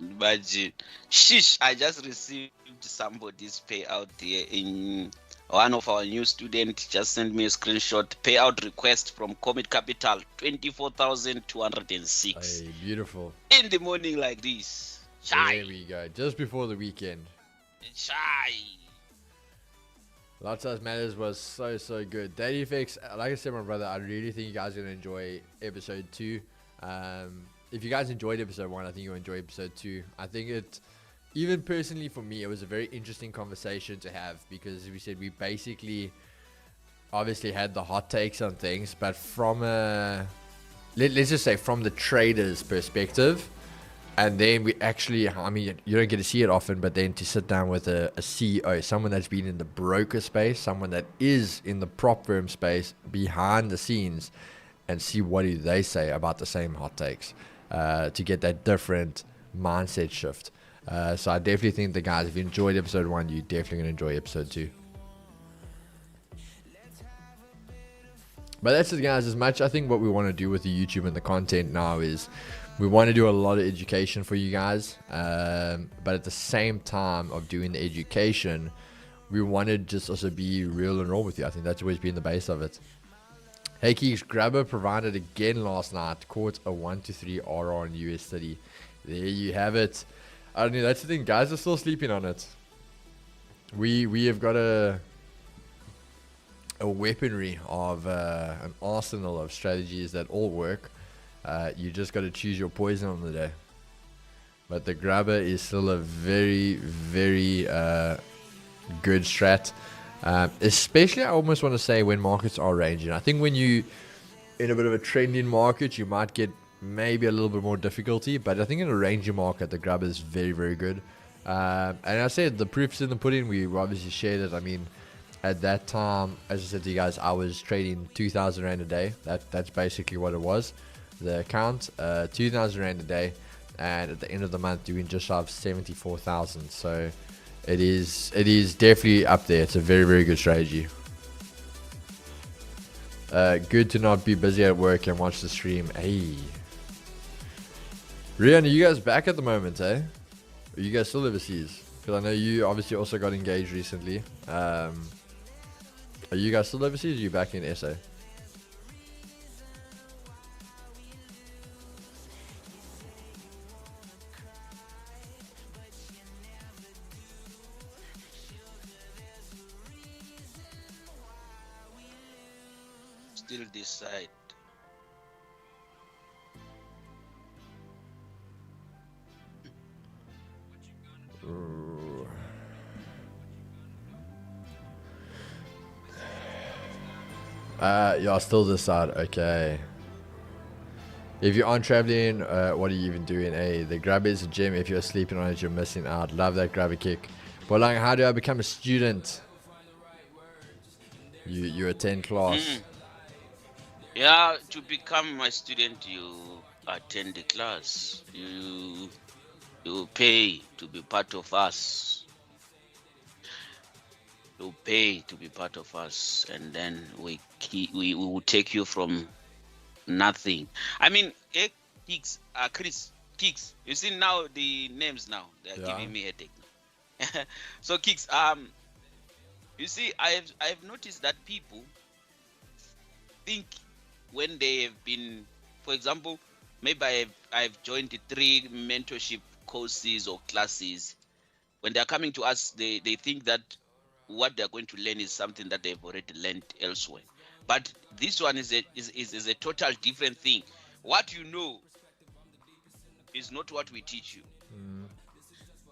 Imagine. Shish, I just received somebody's payout here in one of our new students just sent me a screenshot payout request from Comet Capital 24,206 Hey, beautiful. in the morning like this. Shy. There we go. Just before the weekend. Shy. Lot Size Matters was so good. Data effects, like I said, my brother, I really think you guys are going to enjoy episode 2. If you guys enjoyed episode 1, I think you'll enjoy episode 2. I think it, even personally for me, it was a very interesting conversation to have because we said we basically obviously had the hot takes on things, but from let's just say from the trader's perspective. And then we actually, I mean, you don't get to see it often, but then to sit down with a CEO, someone that's been in the broker space, someone that is in the prop firm space behind the scenes, and see what do they say about the same hot takes to get that different mindset shift. So I definitely think the guys, if you enjoyed episode 1, you're definitely going to enjoy episode 2. But that's it, guys. As much I think what we want to do with the YouTube and the content now is we want to do a lot of education for you guys, but at the same time of doing the education, we want to just also be real and raw with you. I think that's always been the base of it. Hey Keeks, Grabber provided again last night, caught a 1-3 RR on US30. There you have it. I don't know, that's the thing, guys are still sleeping on it. We have got a weaponry of an arsenal of strategies that all work. You just got to choose your poison on the day. But the Grabber is still a very good strat. Especially I almost want to say when markets are ranging. I think when you in a bit of a trending market, you might get maybe a little bit more difficulty. But I think in a ranging market, the Grabber is very good. And I said the proof's in the pudding. We obviously shared it. I mean, at that time, as I said to you guys, I was trading 2,000 Rand a day. That's basically what it was. The account, 2,000 Rand a day, and at the end of the month doing just shy of 74,000. So it is definitely up there. It's a very good strategy. Good to not be busy at work and watch the stream. Hey, Rian, are you guys back at the moment, eh? Are you guys still overseas? Because I know you obviously also got engaged recently. Are you guys still overseas or are you back in SA? Still decide. Y'all still decide. Okay. If you aren't traveling, what are you even doing? Hey, the Grabber is a gym. If you're sleeping on it, you're missing out. Love that Grabber kick. But like, how do I become a student? You attend class. Yeah, to become my student, you attend the class. You pay to be part of us. You pay to be part of us, and then we will take you from nothing. I mean, Kicks, Chris, Kicks. You see now the names now they are giving me headache. So Kicks, You see, I've noticed that people think when they have been, for example, maybe I've joined 3 mentorship courses or classes. When they're coming to us, they think that what they're going to learn is something that they've already learned elsewhere. But this one is a total different thing. What you know is not what we teach you.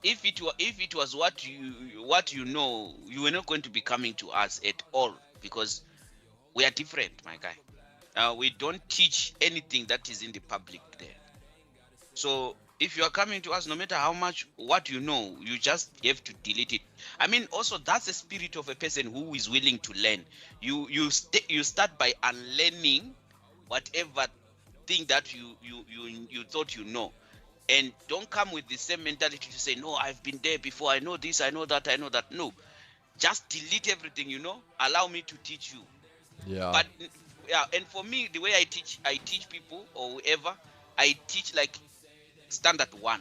If it was what you know, you were not going to be coming to us at all, because we are different, my guy. We don't teach anything that is in the public there. So if you are coming to us, no matter how much what you know, you just have to delete it. I mean, also that's the spirit of a person who is willing to learn. You start by unlearning whatever thing that you thought you know, and don't come with the same mentality to say, no, I've been there before, I know this, I know that, I know that. No, just delete everything you know, allow me to teach you. Yeah. But yeah, and for me, the way I teach people or whoever, I teach like standard 1,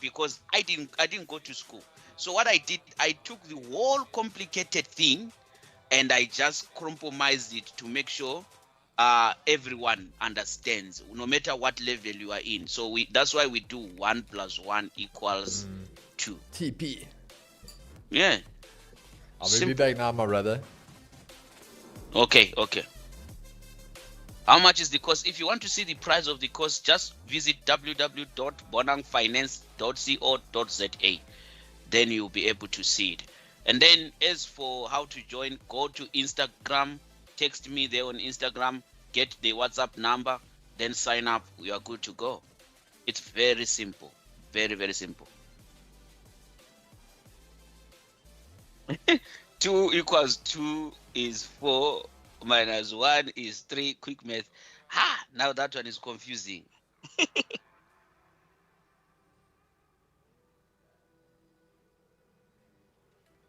because I didn't go to school. So what I did, I took the whole complicated thing and I just compromised it to make sure everyone understands, no matter what level you are in. So that's why we do 1 + 1 = 2. TP. Yeah. I'll be back now, my brother. Okay. How much is the course? If you want to see the price of the course, just visit www.bonangfinance.co.za. Then you'll be able to see it. And then as for how to join, go to Instagram, text me there on Instagram, get the WhatsApp number, then sign up. We are good to go. It's very simple. Very, very simple. 2 = 2 is 4 minus 1 is 3. Quick math. Now that one is confusing.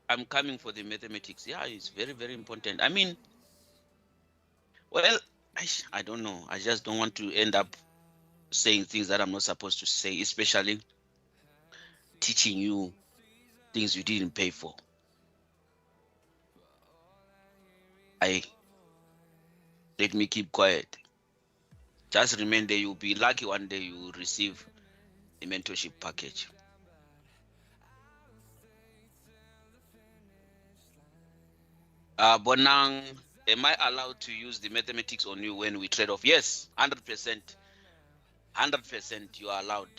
I'm coming for the mathematics. Yeah, it's very, very important. I mean, well, I don't know. I just don't want to end up saying things that I'm not supposed to say, especially teaching you things you didn't pay for. Let me keep quiet. Just remember, you'll be lucky one day you will receive the mentorship package. Bonang, am I allowed to use the mathematics on you when we trade off? Yes, 100%. 100% you are allowed.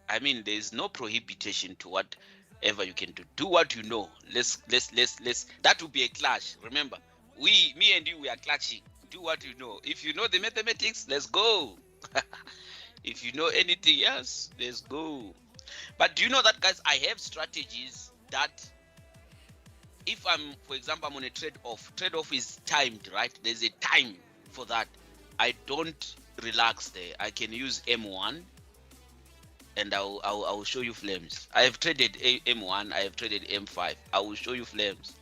I mean, there is no prohibition to whatever you can do. Do what you know. Let's. That will be a clash. Remember, me and you, we are clashing. Do what you know. If you know the mathematics, let's go. If you know anything else, let's go. But do you know that, guys, I have strategies that if for example, I'm on a trade-off is timed, right? There's a time for that. I don't relax there. I can use M1 and I'll show you flames. I have traded M1, I have traded M5. I will show you flames.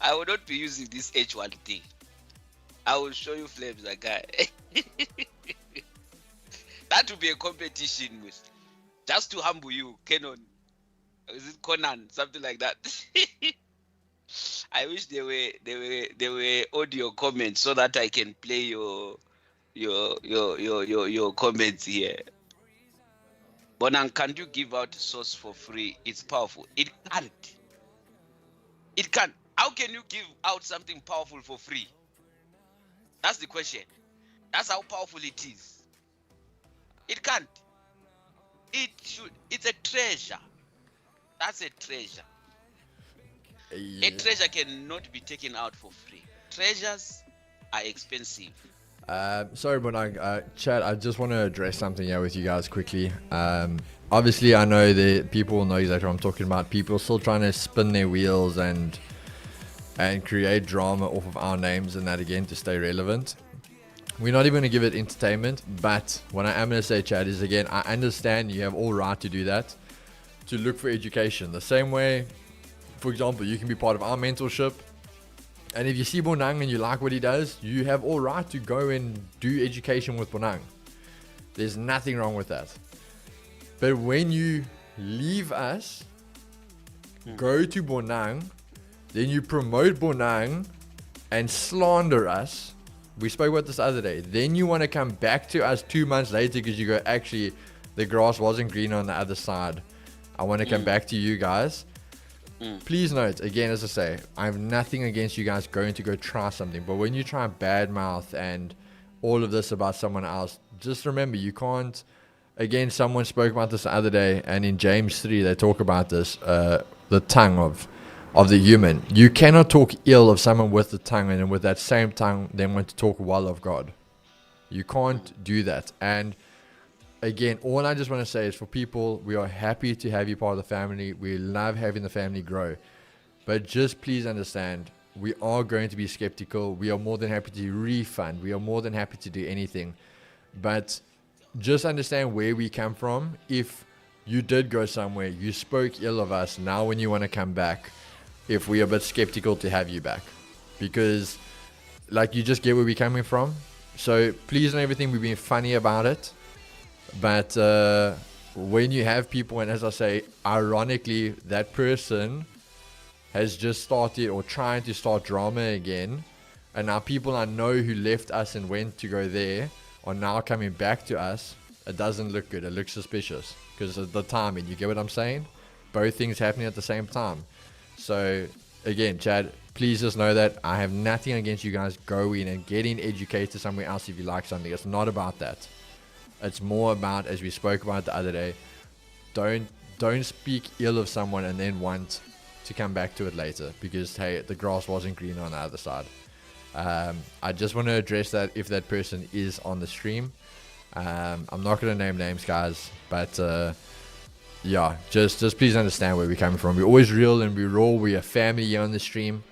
I will not be using this H1 thing. I will show you flames, that guy. That will be a competition with, just to humble you, Canon. Is it Conan? Something like that. I wish there were audio comments so that I can play your comments here. Bonan, can you give out source for free? It's powerful. It can't. It can't. How can you give out something powerful for free? That's the question. That's how powerful it is. It can't. It should. It's a treasure. That's a treasure. Yeah. A treasure cannot be taken out for free. Treasures are expensive. Sorry, but Chad, I just want to address something here with you guys quickly. Obviously, I know that people will know exactly what I'm talking about. People still trying to spin their wheels and create drama off of our names and that again to stay relevant. We're not even going to give it entertainment, but what I am going to say, Chad, is again, I understand you have all right to do that, to look for education. The same way, for example, you can be part of our mentorship. And if you see Bonang and you like what he does, you have all right to go and do education with Bonang. There's nothing wrong with that. But when you leave us go to Bonang, then you promote Bonang and slander us. We spoke about this other day. Then you want to come back to us 2 months later because you go, actually, the grass wasn't green on the other side. I want to come back to you guys. Please note, again, as I say, I have nothing against you guys going to go try something. But when you try and badmouth and all of this about someone else, just remember, you can't. Again, someone spoke about this the other day, and in James 3, they talk about this, the tongue of the human. You cannot talk ill of someone with the tongue, and then with that same tongue, then want to talk well of God. You can't do that. And again, all I just want to say is, for people, we are happy to have you part of the family. We love having the family grow. But just please understand, we are going to be skeptical. We are more than happy to refund. We are more than happy to do anything. But just understand where we come from. If you did go somewhere, you spoke ill of us, now when you want to come back, if we are a bit skeptical to have you back. Because, like, you just get where we're coming from. So please know everything, we've been funny about it. But when you have people, and as I say, ironically, that person has just started or trying to start drama again, and now people I know who left us and went to go there are now coming back to us, it doesn't look good. It looks suspicious because of the timing. You get what I'm saying? Both things happening at the same time. So again, Chad, please just know that I have nothing against you guys going and getting educated somewhere else if you like something. It's not about that. It's more about, as we spoke about the other day, don't speak ill of someone and then want to come back to it later because, hey, the grass wasn't green on the other side. I just want to address that if that person is on the stream. I'm not going to name names, guys, but yeah, just please understand where we're coming from. We're always real and we're raw. We're a family here on the stream.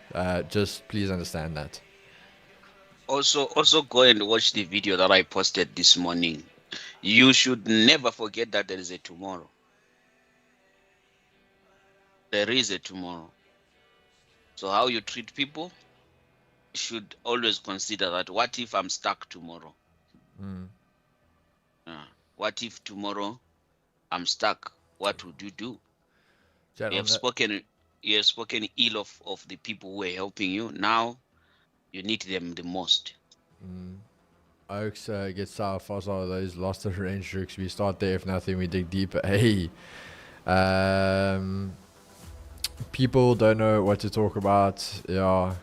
Just please understand that. Also go and watch the video that I posted this morning. You should never forget that there is a tomorrow. There is a tomorrow. So how you treat people, you should always consider that. What if I'm stuck tomorrow? What if tomorrow I'm stuck? What would you do? Chad, You have spoken ill of the people who are helping you. Now you need them the most. Oaks gets sour fossil. Those lost the range tricks. We start there. If nothing, we dig deeper. Hey, people don't know what to talk about. Yeah,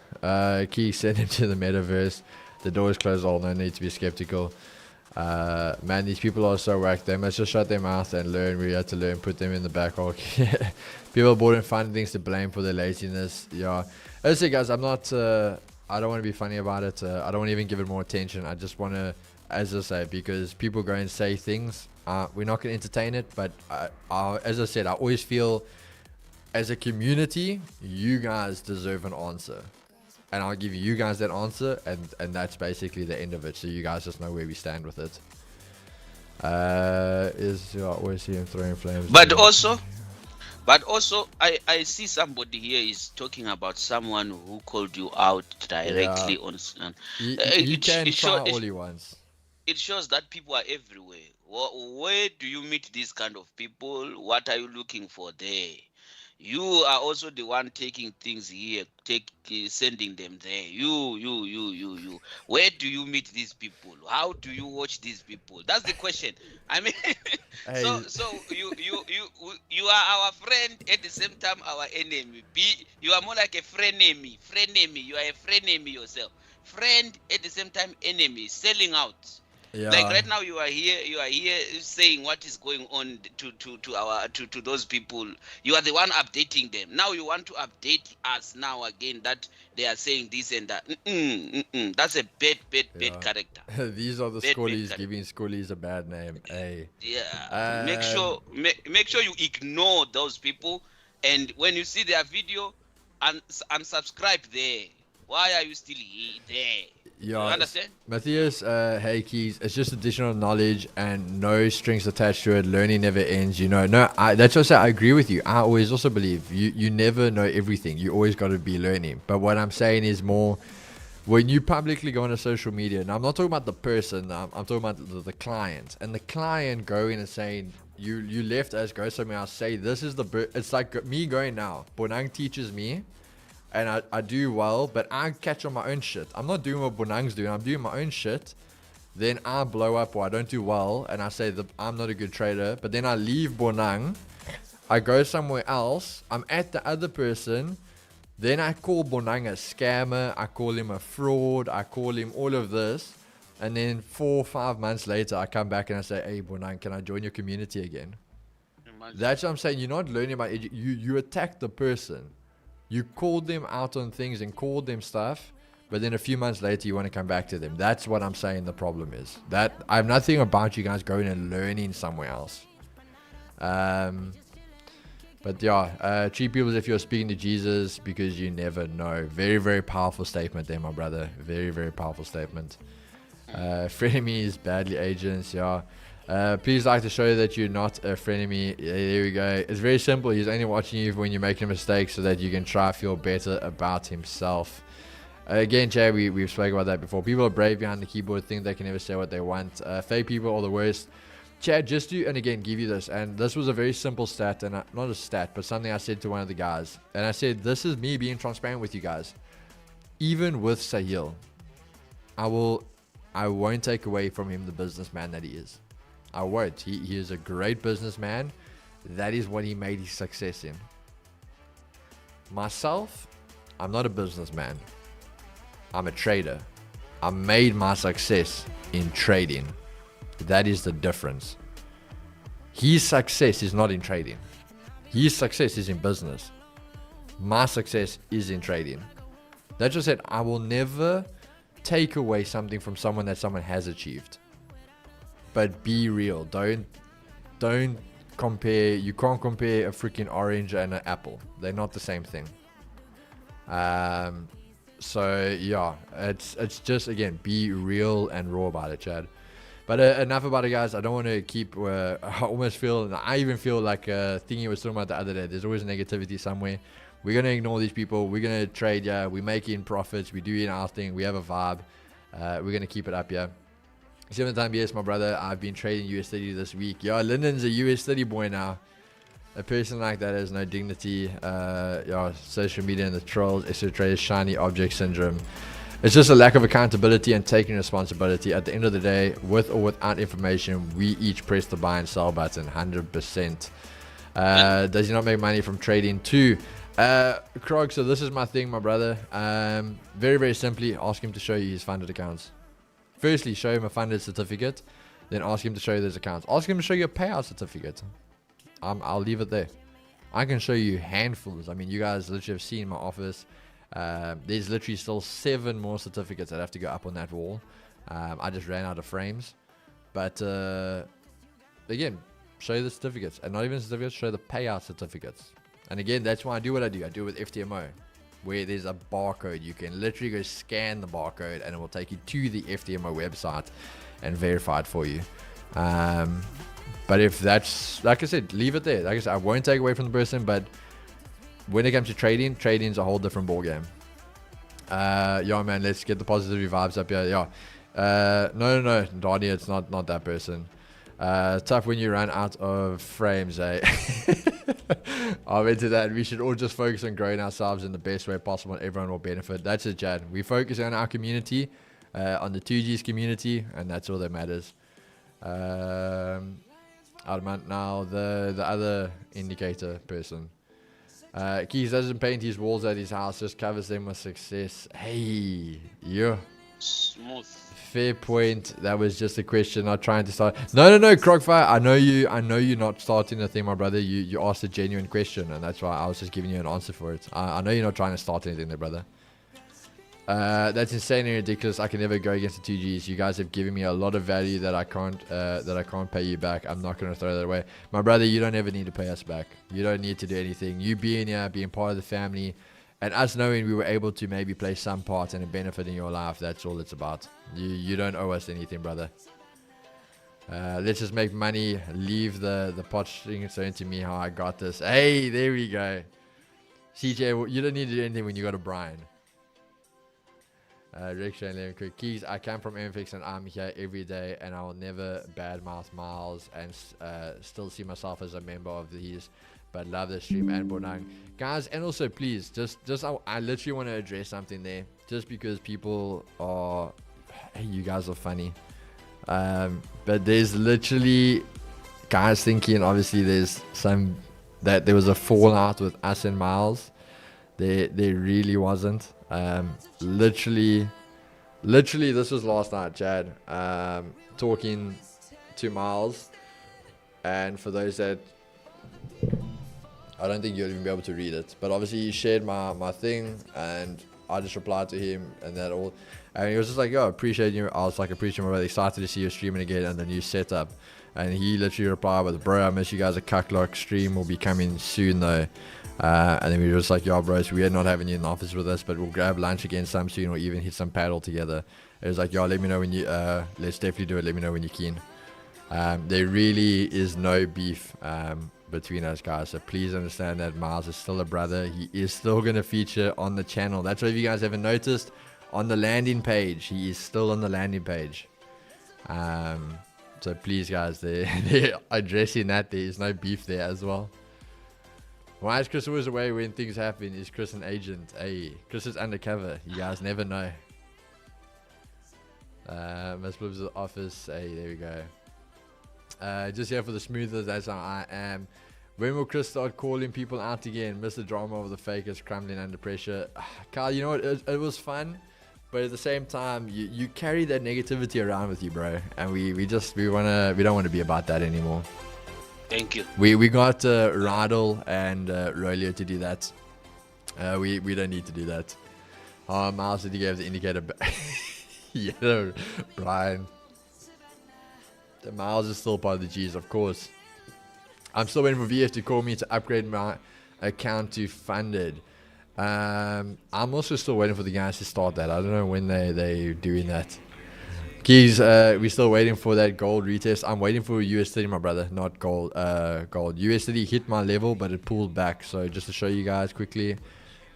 Key sent him to the metaverse. The door is closed. All no need to be skeptical. Man, these people are so whack. They must just shut their mouth and learn. We had to learn. Put them in the back. People are bored and finding things to blame for their laziness. Yeah, as I say, guys, I'm not. I don't want to be funny about it. I don't want to even give it more attention. I just want to, as I say, because people go and say things, we're not going to entertain it. But as I said, I always feel, as a community, you guys deserve an answer. And I'll give you guys that answer, and that's basically the end of it. So you guys just know where we stand with it. I always see him throwing flames. But also, I see somebody here is talking about someone who called you out directly on. You can try all he wants. It shows that people are everywhere. Where do you meet these kind of people? What are you looking for there? You are also the one taking things here, sending them there. You. Where do you meet these people? How do you watch these people? That's the question. I mean, Hey. so you are our friend at the same time our enemy. You are more like a frenemy. You are a frenemy yourself. Friend at the same time enemy. Selling out. Yeah. Like right now, you are here saying what is going on to those people. You are the one updating them. Now you want to update us now again that they are saying this and that. That's a bad character. These are the Scullies giving Scullies a bad name. Hey. Yeah. Make sure you ignore those people, and when you see their video, unsubscribe there. Why are you still there? Yeah, you understand? Matthias, hey Keys, it's just additional knowledge and no strings attached to it. Learning never ends, that's also, I agree with you. I always also believe you never know everything. You always got to be learning. But what I'm saying is more, when you publicly go on a social media, now I'm not talking about the person, I'm talking about the client. And the client going and saying You left us, go somewhere else, say this is it's like me going now. Bonang teaches me, and I do well, but I catch on my own shit. I'm not doing what Bonang's doing. I'm doing my own shit. Then I blow up or I don't do well, and I say that I'm not a good trader. But then I leave Bonang, I go somewhere else. I'm at the other person. Then I call Bonang a scammer. I call him a fraud. I call him all of this. And then 4 or 5 months later, I come back and I say, hey, Bonang, can I join your community again? Imagine. That's what I'm saying. You're not learning about you attack the person. You called them out on things and called them stuff. But then a few months later, you want to come back to them. That's what I'm saying the problem is. That I have nothing about you guys going and learning somewhere else. But yeah, treat people as if you're speaking to Jesus because you never know. Very, very powerful statement there, my brother. Very, very powerful statement. Frenemies, badly agents, yeah. Please like to show that you're not a frenemy. Yeah, there we go. It's very simple. He's only watching you when you're making a mistake so that you can try to feel better about himself. Again, Chad, we've spoken about that before. People are brave behind the keyboard, think they can never say what they want. Fake people are the worst. Chad, just to, and again, give you this. And this was a very simple stat, and not a stat, but something I said to one of the guys. And I said, this is me being transparent with you guys. Even with Sahil, I won't take away from him the businessman that he is. I won't. He is a great businessman. That is what he made his success in. Myself, I'm not a businessman. I'm a trader. I made my success in trading. That is the difference. His success is not in trading. His success is in business. My success is in trading. That just said, I will never take away something from someone that someone has achieved. But be real. Don't compare. You can't compare a freaking orange and an apple. They're not the same thing. So yeah, it's just, again, be real and raw about it, Chad. But enough about it, guys. I don't want to keep. I almost feel. I even feel like thinking I was talking about the other day. There's always negativity somewhere. We're gonna ignore these people. We're gonna trade. Yeah, we make in profits. We do in our thing. We have a vibe. We're gonna keep it up. Yeah. 7th time, yes, my brother. I've been trading US30 this week. Yeah, Lyndon's a US30 boy now. A person like that has no dignity. Yeah, social media and the trolls, etc. Shiny object syndrome. It's just a lack of accountability and taking responsibility. At the end of the day, with or without information, we each press the buy and sell button 100%. Does he not make money from trading too? Krog, so this is my thing, my brother. Very, very simply, ask him to show you his funded accounts. Firstly, show him a funded certificate. Then ask him to show you those accounts. Ask him to show you a payout certificate. I'll leave it there. I can show you handfuls. I mean, you guys literally have seen my office. There's literally still 7 more certificates that have to go up on that wall. I just ran out of frames. But again, show you the certificates. And not even certificates, show the payout certificates. And again, that's why I do what I do. I do it with FTMO, where there's a barcode. You can literally go scan the barcode and it will take you to the FTMO website and verify it for you. But if that's, like I said, leave it there. Like I said, I won't take away from the person, but when it comes to trading is a whole different ballgame. Yeah, man, let's get the positivity vibes up here. Yeah. No, Donnie, it's not that person. Tough when you run out of frames, eh? I'm into that. We should all just focus on growing ourselves in the best way possible and everyone will benefit. That's it, Chad. We focus on our community, on the 2G's community, and that's all that matters. Now, the other indicator person. Keys doesn't paint his walls at his house, just covers them with success. Hey, yeah. Smooth. Fair point. That was just a question, not trying to start. No, Crocfire. I know you're not starting a thing, my brother. You asked a genuine question, and that's why I was just giving you an answer for it. I know you're not trying to start anything there, brother. That's insane and ridiculous. I can never go against the 2Gs. You guys have given me a lot of value that I can't pay you back. I'm not gonna throw that away, my brother. You don't ever need to pay us back. You don't need to do anything. You being here, being part of the family, and us knowing we were able to maybe play some part and a benefit in your life. That's all it's about. You don't owe us anything, brother. Let's just make money. Leave the pot thing to me. How I got this. Hey, there we go. CJ, you don't need to do anything when you got a Brian. Rick Shane Levin quick keys. I come from MFX and I'm here every day, and I will never badmouth Miles and still see myself as a member of these. But love the stream and Bonang, guys. And also, please, I literally want to address something there, just because people are, hey, you guys are funny. But there's literally guys thinking, obviously, that there was a fallout with us and Miles. There really wasn't. Literally, this was last night, Chad. Talking to Miles, and for those that, I don't think you'll even be able to read it, but obviously he shared my thing, and I just replied to him, and that all, and he was just like, yo, appreciate you. I was like, appreciate you, really excited to see you streaming again and the new setup. And he literally replied with, bro, I miss you guys. A Cucklock stream will be coming soon though. And then we were just like, yo, bros, we're not having you in the office with us, but we'll grab lunch again some soon, or even hit some paddle together. It was like, yo, let me know when you, let's definitely do it. Let me know when you're keen. There really is no beef between us, guys, so please understand that Miles is still a brother. He is still going to feature on the channel. That's why, if you guys haven't noticed, on the landing page, he is still on the landing page. So please, guys, they're addressing that. There is no beef there as well. Why is Chris always away when things happen? Is Chris an agent? Hey, Chris is undercover. You guys never know. Must move to the office. Hey, there we go. Just here for the smoothers, that's how I am. When will Chris start calling people out again? Miss the drama of the fakers crumbling under pressure. Kyle, you know what? It was fun, but at the same time, you carry that negativity around with you, bro. And we don't want to be about that anymore. Thank you. We got Radel and Rolio to do that. We don't need to do that. Miles said he gave the indicator back. Yeah, Brian. The Miles is still part of the G's, of course. I'm still waiting for VF to call me to upgrade my account to funded. I'm also still waiting for the guys to start that. I don't know when they're doing that. Keys, we're still waiting for that gold retest. I'm waiting for US30, my brother, not gold. Gold. US30 hit my level, but it pulled back. So just to show you guys quickly,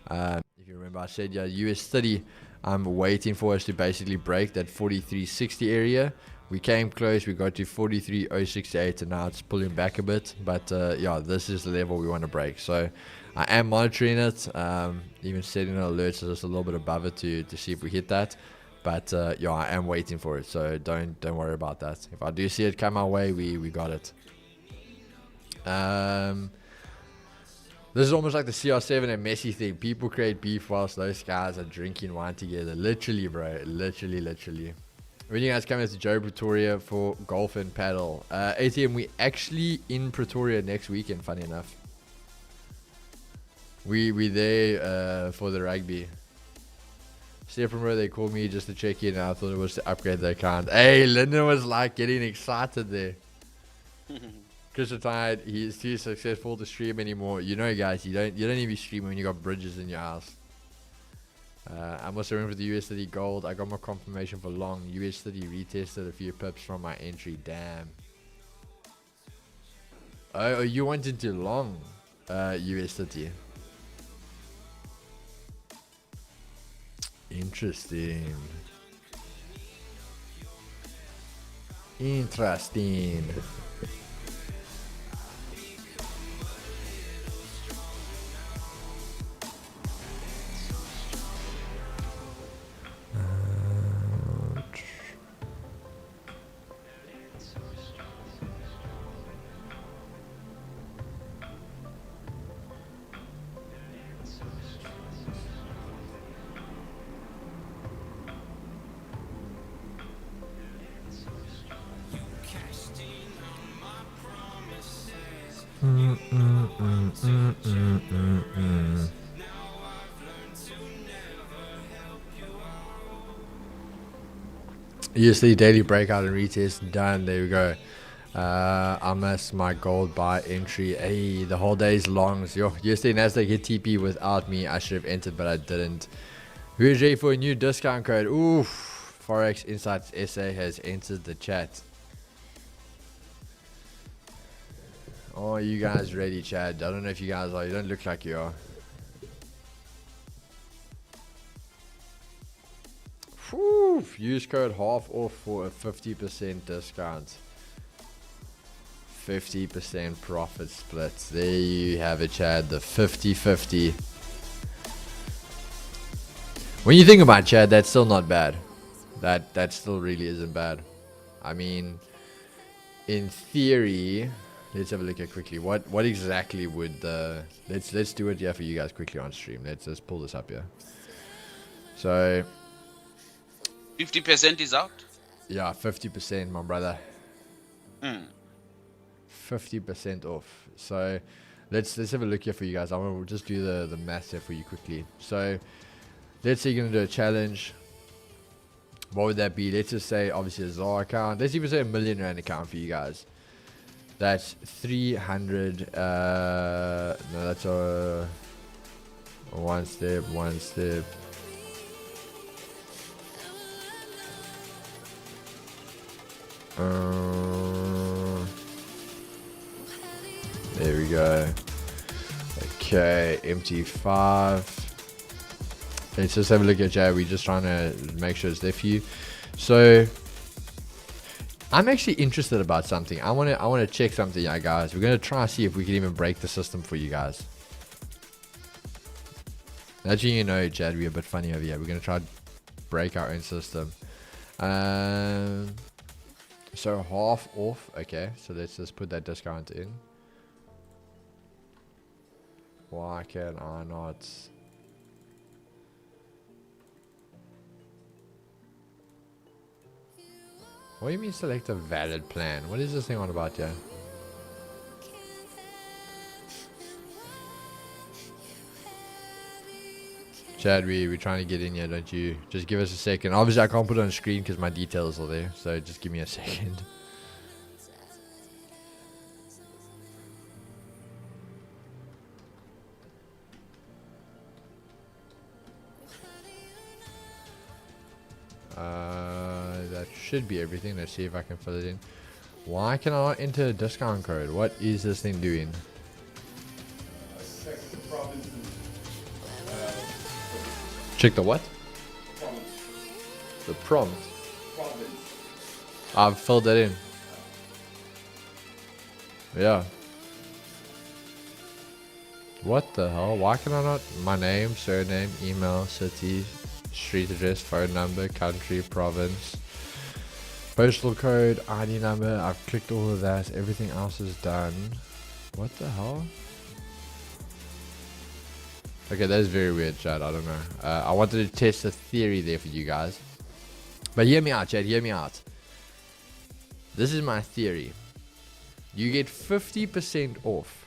if you remember, I said, yeah, US30, I'm waiting for us to basically break that 43.60 area. We came close, we got to 43.068, and now it's pulling back a bit. But yeah, this is the level we want to break. So I am monitoring it, even setting alerts just a little bit above it to see if we hit that. But yeah, I am waiting for it, so don't worry about that. If I do see it come our way, we got it. This is almost like the CR7 and Messi thing. People create beef whilst those guys are drinking wine together. Literally, bro. Literally. When you guys come to Joe Pretoria for golf and paddle. ATM, we actually in Pretoria next weekend, funny enough. We there for the rugby. Stephen, bro, they called me just to check in. I thought it was to upgrade the account. Hey, Lyndon was like getting excited there. Chris retired. He's too successful to stream anymore. You know, guys, you don't even stream when you got bridges in your house. I'm also in for the US30 gold. I got my confirmation for long. US30 retested a few pips from my entry. Damn. Oh, you wanted to long US30. Interesting. USD daily breakout and retest done. There we go. I missed my gold buy entry. Hey, the whole day's long. Yo, USD NASDAQ hit TP without me. I should have entered, but I didn't. Who is ready for a new discount code? Oof. Forex Insights SA has entered the chat. Oh, are you guys ready, Chad? I don't know if you guys are. You don't look like you are. Whew, use code half off for a 50% discount. 50% profit split. There you have it, Chad. The 50-50. When you think about it, Chad, that's still not bad. That still really isn't bad. I mean, in theory, let's have a look at quickly. What exactly would the let's do it here for you guys quickly on stream. Let's just pull this up here. So 50% is out. yeah, 50%, my brother. 50% off. So let's have a look here for you guys. We'll just do the math here for you quickly. So let's say you're gonna do a challenge. What would that be? Let's just say obviously a ZAR account. Let's even say R1 million account for you guys. That's 300. No, that's a one step. There we go. Okay, MT5. Let's just have a look at Jay. We're just trying to make sure it's there for you. So I'm actually interested about something. I want to check something, yeah, guys. We're gonna try and see if we can even break the system for you guys. As you know, Jad, we're a bit funny over here. We're gonna try to break our own system. So half off. Okay, so let's just put that discount in. Why can I not? What do you mean select a valid plan? What is this thing on about here? Chad, we're trying to get in here, don't you? Just give us a second. Obviously, I can't put it on screen because my details are there. So just give me a second. That should be everything. Let's see if I can fill it in. Why can I not enter a discount code? What is this thing doing? Check the what? The prompt. I've filled that in. Yeah. What the hell? Why can I not? My name, surname, email, city, street address, phone number, country, province, postal code, ID number. I've clicked all of that. Everything else is done. What the hell? Okay, that is very weird, Chad. I don't know. I wanted to test the theory there for you guys. But hear me out, Chad. Hear me out. This is my theory. You get 50% off.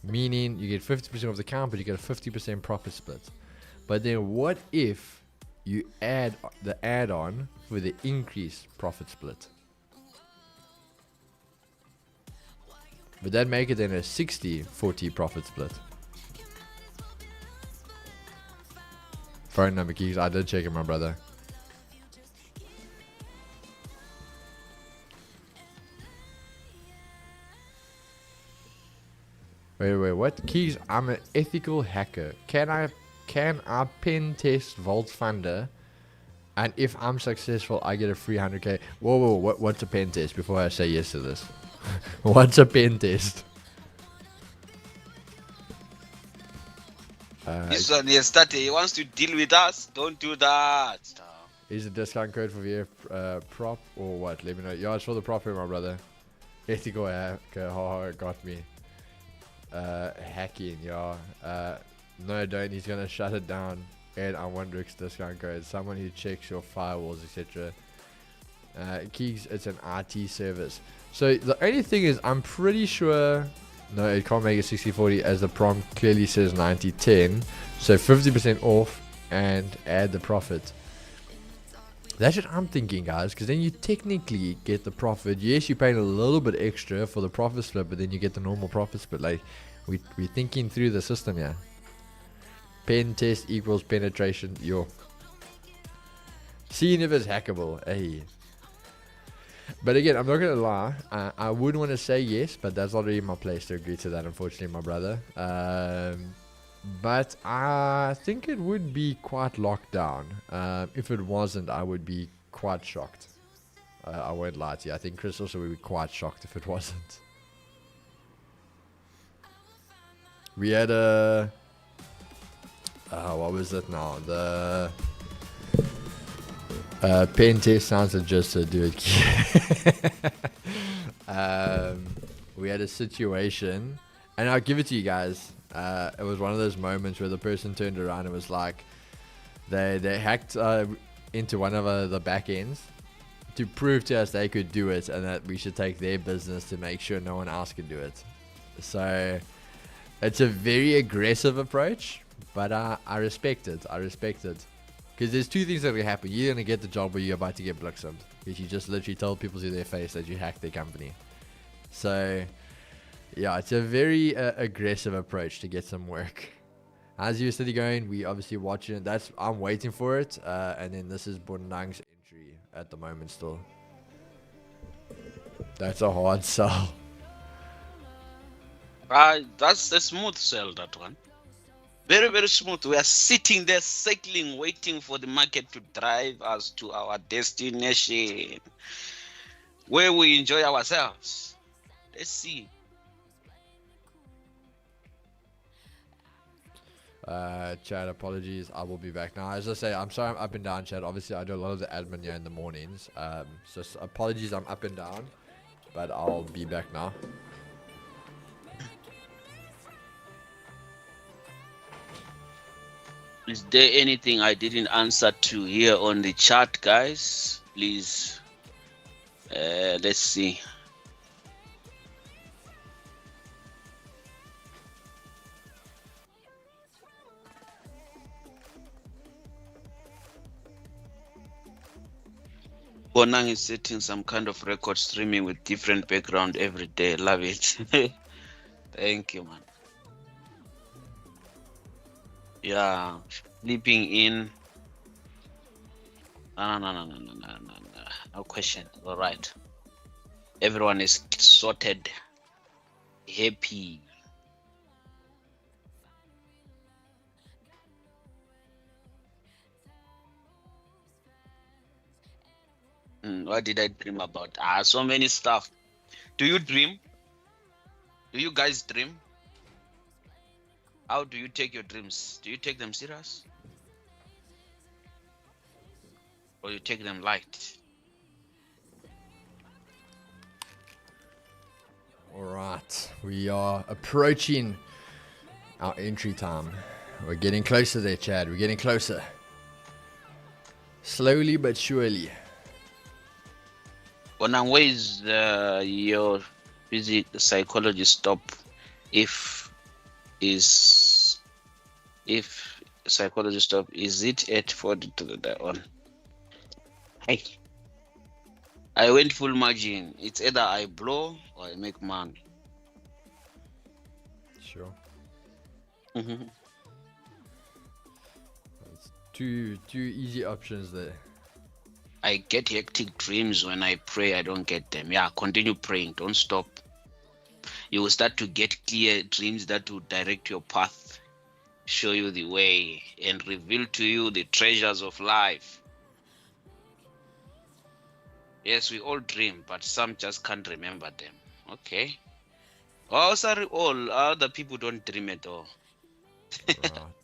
Meaning you get 50% off the count, but you get a 50% profit split. But then what if you add the add-on for the increased profit split? Would that make it then a 60-40 profit split? Phone number, keys. I did check it, my brother. Wait, what? Keys, I'm an ethical hacker. Can I pen test Vault Funder? And if I'm successful, I get a free 100k. Whoa, what's a pen test before I say yes to this? What's a pen test? This one yesterday, he wants to deal with us. Don't do that. Is a discount code for VF prop or what? Let me know. Yeah, it's for the prop here, my brother. Ethical hacker. Oh, it got me. Hacking, yeah. No, don't. He's gonna shut it down. And I want Rick's discount code. Someone who checks your firewalls, etc. Keys, it's an IT service. So the only thing is, I'm pretty sure. No, it can't make it 60-40 as the prompt clearly says 90-10. So 50% off and add the profit. That's what I'm thinking, guys, because then you technically get the profit. Yes, you're paying a little bit extra for the profit split, but then you get the normal profit split. Like, we're thinking through the system here. Pen test equals penetration. Yo. Seeing if it's hackable. Hey. But again, I'm not going to lie. I would want to say yes, but that's not really my place to agree to that, unfortunately, my brother. But I think it would be quite locked down. If it wasn't, I would be quite shocked. I won't lie to you. I think Chris also would be quite shocked if it wasn't. We had a... what was it now? The... pen test sounds like just to do it. We had a situation, and I'll give it to you guys. It was one of those moments where the person turned around and was like, they hacked into one of the back ends to prove to us they could do it and that we should take their business to make sure no one else can do it. So it's a very aggressive approach, but I respect it. I respect it. Because there's two things that will happen. You're going to get the job or you're about to get bliksemed. Because you just literally told people to their face that you hacked their company. So, yeah, it's a very aggressive approach to get some work. How's US30 going? We obviously watching it. I'm waiting for it. And then this is Bondang's entry at the moment still. That's a hard sell. That's a smooth sell, that one. Very, very smooth. We are sitting there cycling, waiting for the market to drive us to our destination, where we enjoy ourselves. Let's see. Chad, apologies. I will be back now. As I say, I'm sorry I'm up and down, Chad. Obviously, I do a lot of the admin here in the mornings. So apologies, I'm up and down. But I'll be back now. Is there anything I didn't answer to here on the chat, guys? Please, let's see. Bonang is setting some kind of record streaming with different background every day. Love it. Thank you, man. Yeah, sleeping in. No question. All right. Everyone is sorted. Happy. What did I dream about? So many stuff. Do you dream? Do you guys dream? How do you take your dreams? Do you take them serious? Or you take them light? Alright, we are approaching our entry time. We're getting closer there, Chad. We're getting closer. Slowly but surely. Bonang, where is your psychology stop? If psychology stop, is it at 40 to the on? Hey, I went full margin. It's either I blow or I make money. Sure. It's two easy options there. I get hectic dreams when I pray. I don't get them. Yeah, continue praying. Don't stop. You will start to get clear dreams that will direct your path, show you the way, and reveal to you the treasures of life. Yes, we all dream, but some just can't remember them. Okay. Oh, sorry, all other people don't dream at all.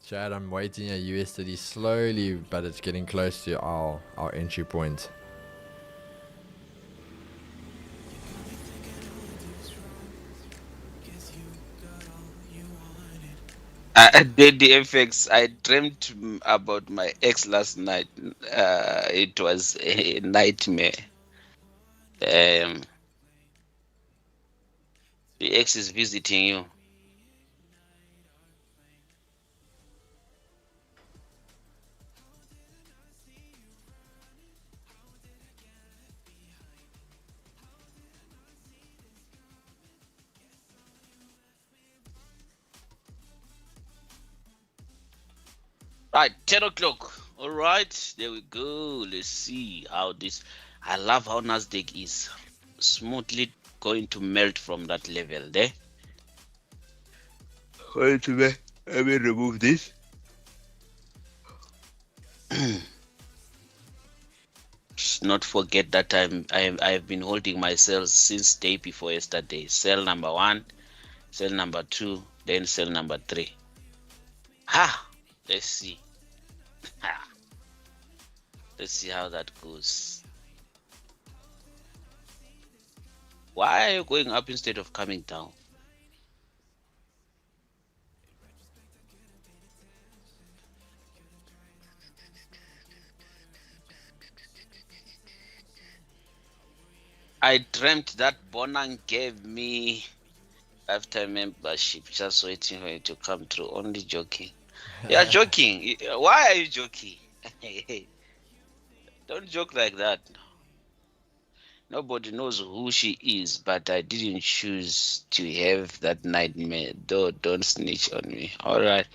Chad, I'm waiting at US30 slowly, but it's getting close to our entry point. I did the FX. I dreamt about my ex last night. It was a nightmare. The ex is visiting you. Right, 10 o'clock. All right, there we go. Let's see how this. I love how NASDAQ is smoothly going to melt from that level there. Going to be Let me remove this. Not forget that I've been holding my cells since day before yesterday. Cell number 1, cell number 2, then cell number 3. Let's see. Let's see how that goes. Why are you going up instead of coming down? I dreamt that Bonang gave me lifetime membership, just waiting for it to come through. Only joking. You're joking. Why are you joking? Don't joke like that. Nobody knows who she is, but I didn't choose to have that nightmare. Don't snitch on me. All right.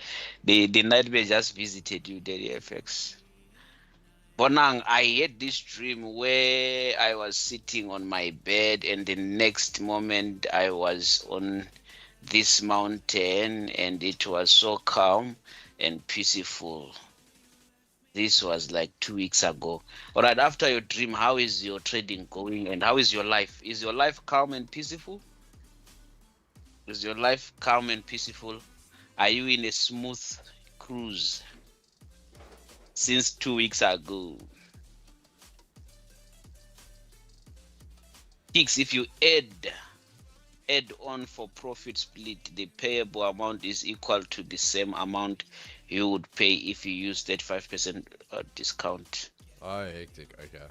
The nightmare just visited you, Daily FX. Bonang, I had this dream where I was sitting on my bed, and the next moment I was on this mountain, and it was so calm and peaceful. This was like 2 weeks ago. All right, after your dream, how is your trading going, and how is your life? Is your life calm and peaceful? Is your life calm and peaceful? Are you in a smooth cruise since 2 weeks ago? Kicks, if you add on for profit split, the payable amount is equal to the same amount you would pay if you use 35% discount. Oh, hectic. Okay.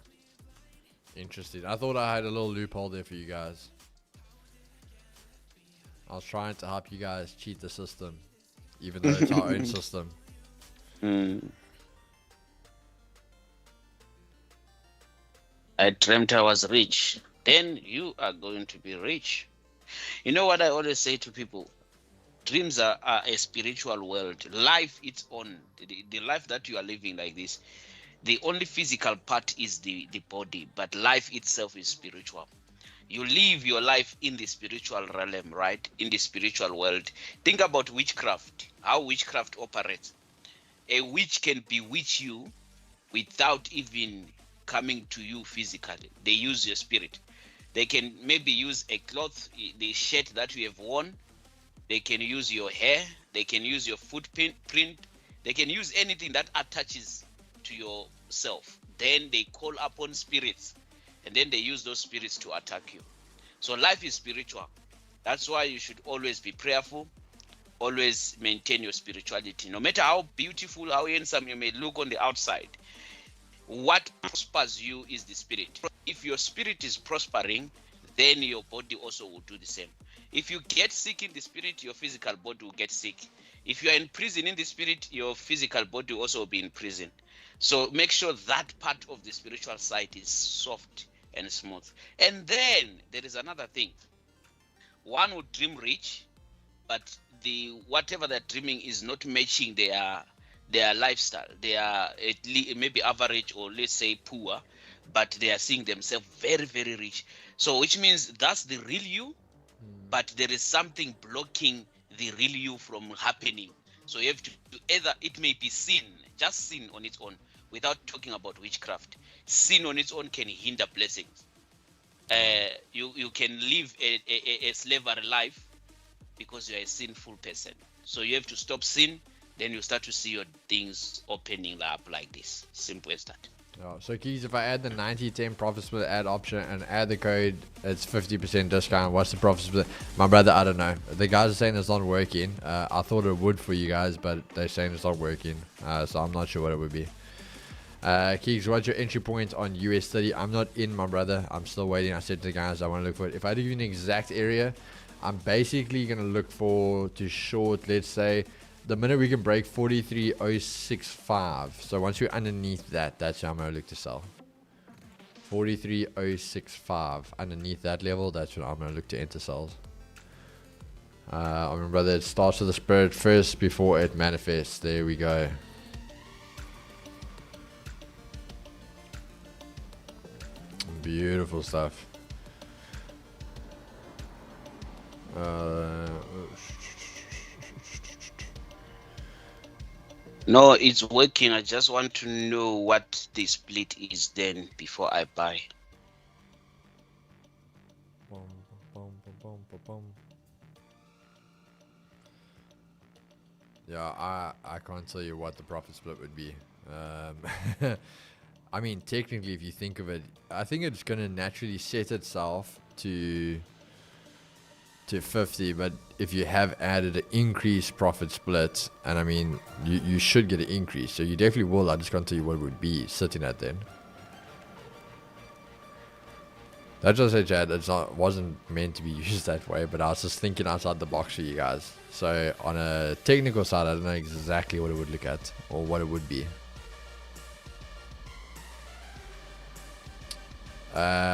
Interesting. I thought I had a little loophole there for you guys. I was trying to help you guys cheat the system, even though it's our own system. I dreamt I was rich. Then you are going to be rich. You know what I always say to people? Dreams are a spiritual world. Life, it's on. The life that you are living like this, the only physical part is the body, but life itself is spiritual. You live your life in the spiritual realm, right? In the spiritual world. Think about witchcraft, how witchcraft operates. A witch can bewitch you without even coming to you physically. They use your spirit. They can maybe use a cloth, the shirt that you have worn. They can use your hair. They can use your footprint. They can use anything that attaches to yourself. Then they call upon spirits, and then they use those spirits to attack you. So life is spiritual. That's why you should always be prayerful. Always maintain your spirituality. No matter how beautiful, how handsome you may look on the outside, what prospers you is the spirit. If your spirit is prospering, then your body also will do the same. If you get sick in the spirit, your physical body will get sick. If you are in prison in the spirit, your physical body will also be in prison. So make sure that part of the spiritual side is soft and smooth. And then there is another thing. One would dream rich, but whatever they're dreaming is not matching their lifestyle. They are maybe average, or let's say poor, but they are seeing themselves very, very rich. So which means that's the real you, but there is something blocking the real you from happening. So you have to either, it may be sin, just sin on its own, without talking about witchcraft. Sin on its own can hinder blessings. You can live a slavery life because you're a sinful person. So you have to stop sin, then you start to see your things opening up like this. Simple as that. Oh, so Keys, if I add the 90-10 profit split add option and add the code, it's 50% discount. What's the profit split? My brother, I don't know. The guys are saying it's not working. I thought it would for you guys, but they're saying it's not working. So I'm not sure what it would be. Keys, what's your entry point on US30? I'm not in, my brother. I'm still waiting. I said to the guys I want to look for it. If I do give you an exact area, I'm basically going to look for to short, let's say, the minute we can break 43.065. So once you're underneath that, that's how I'm going to look to sell. 43.065. Underneath that level, that's when I'm going to look to enter sales. I mean, brother, it starts with the spirit first before it manifests. There we go. Beautiful stuff. No, it's working. I just want to know what the split is then before I buy. Bum, bum, bum, bum, bum, bum. Yeah, I can't tell you what the profit split would be. I mean, technically, if you think of it, I think it's going to naturally set itself to 50. But if you have added an increased profit split, and I mean, you should get an increase. So you definitely will. I just can't tell you what it would be sitting at then. That's just a chat. Wasn't meant to be used that way, but I was just thinking outside the box for you guys. So on a technical side, I don't know exactly what it would look at or what it would be.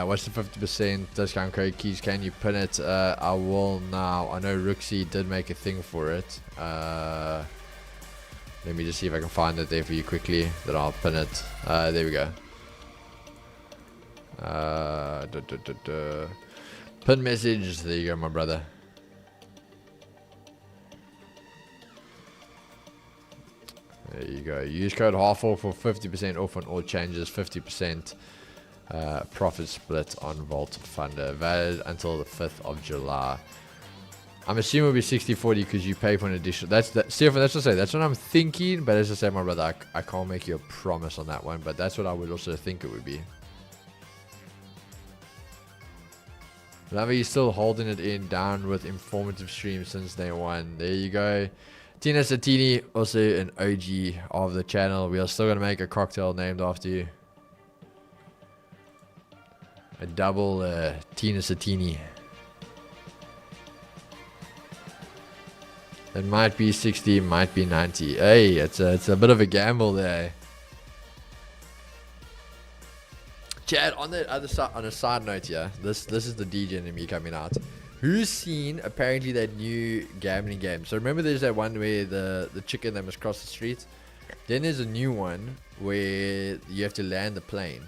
What's the 50% discount code? Keys, can you pin it? I will now. I know Rooksy did make a thing for it. Let me just see if I can find it there for you quickly. Then I'll pin it. There we go. Pin message. There you go, my brother. There you go. Use code HALFOR for 50% off on all changes. 50% profit split on Vault Funder. Valid until the 5th of July. I'm assuming it'll be 60-40 because you pay for an additional. Stefan, that's what I say. That's what I'm thinking. But as I say, my brother, I can't make you a promise on that one. But that's what I would also think it would be. Lovey, he's still holding it in down with informative streams since day one. There you go. Tina Satini, also an OG of the channel. We are still going to make a cocktail named after you. A double Tina Satini. It might be 60, might be 90. Hey, it's a bit of a gamble there. Chad, on the other side, on a side note here, this is the DJ in me coming out. Who's seen apparently that new gambling game? So remember, there's that one where the chicken that must cross the street. Then there's a new one where you have to land the plane.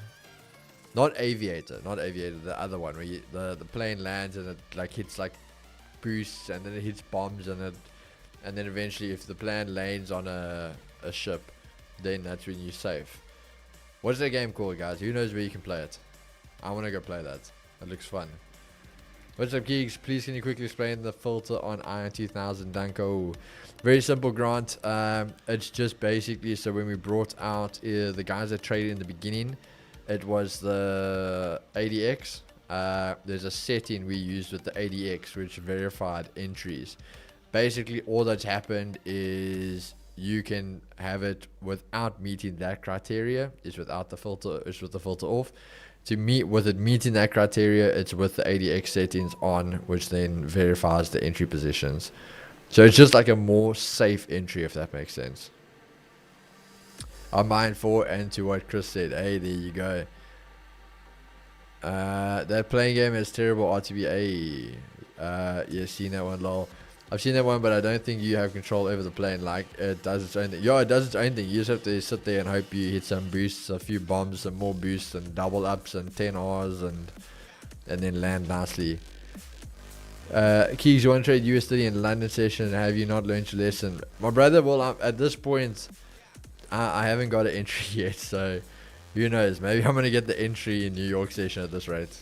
Not aviator, the other one where the plane lands and it like hits like boosts and then it hits bombs and then eventually if the plane lands on a ship, then that's when you're safe. What's that game called, guys? Who knows where you can play it? I want to go play that. It looks fun. What's up, geeks? Please can you quickly explain the filter on Iron 2000 Danko? Very simple, Grant. It's just basically, so when we brought out the guys that traded in the beginning, it was the ADX. There's a setting we used with the ADX which verified entries. Basically, all that's happened is you can have it without meeting that criteria. It's without the filter. It's with the filter off. To meet with it meeting that criteria, it's with the ADX settings on, which then verifies the entry positions. So it's just like a more safe entry, if that makes sense. I'm mindful, and to what Chris said, hey, there you go. That playing game is terrible RTB. Yeah, seen that one, lol. I've seen that one, but I don't think you have control over the plane. Like, it does its own thing. Yeah, it does its own thing. You just have to sit there and hope you hit some boosts, a few bombs, some more boosts, and double ups, and 10 Rs, and then land nicely. Keys, you want to trade US30 in London session? Have you not learned your lesson? My brother, well, at this point, I haven't got an entry yet, so who knows? Maybe I'm going to get the entry in New York session at this rate.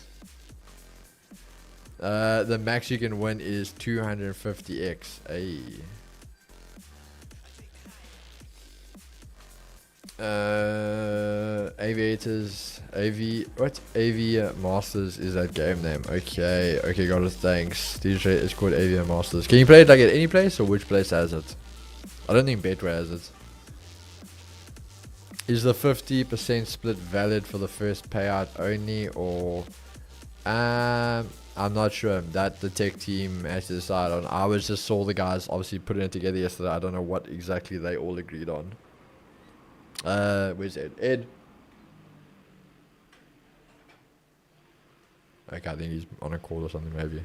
The max you can win is 250x. Hey. Aviators. AV Masters is that game name. Okay, got it, thanks. DJ is called AV Masters. Can you play it like at any place, or which place has it? I don't think Betway has it. Is the 50% split valid for the first payout only, or I'm not sure. That the tech team has to decide on. I was just saw the guys obviously putting it together yesterday. I don't know what exactly they all agreed on. Where's Ed? Ed. Okay, I think he's on a call or something maybe.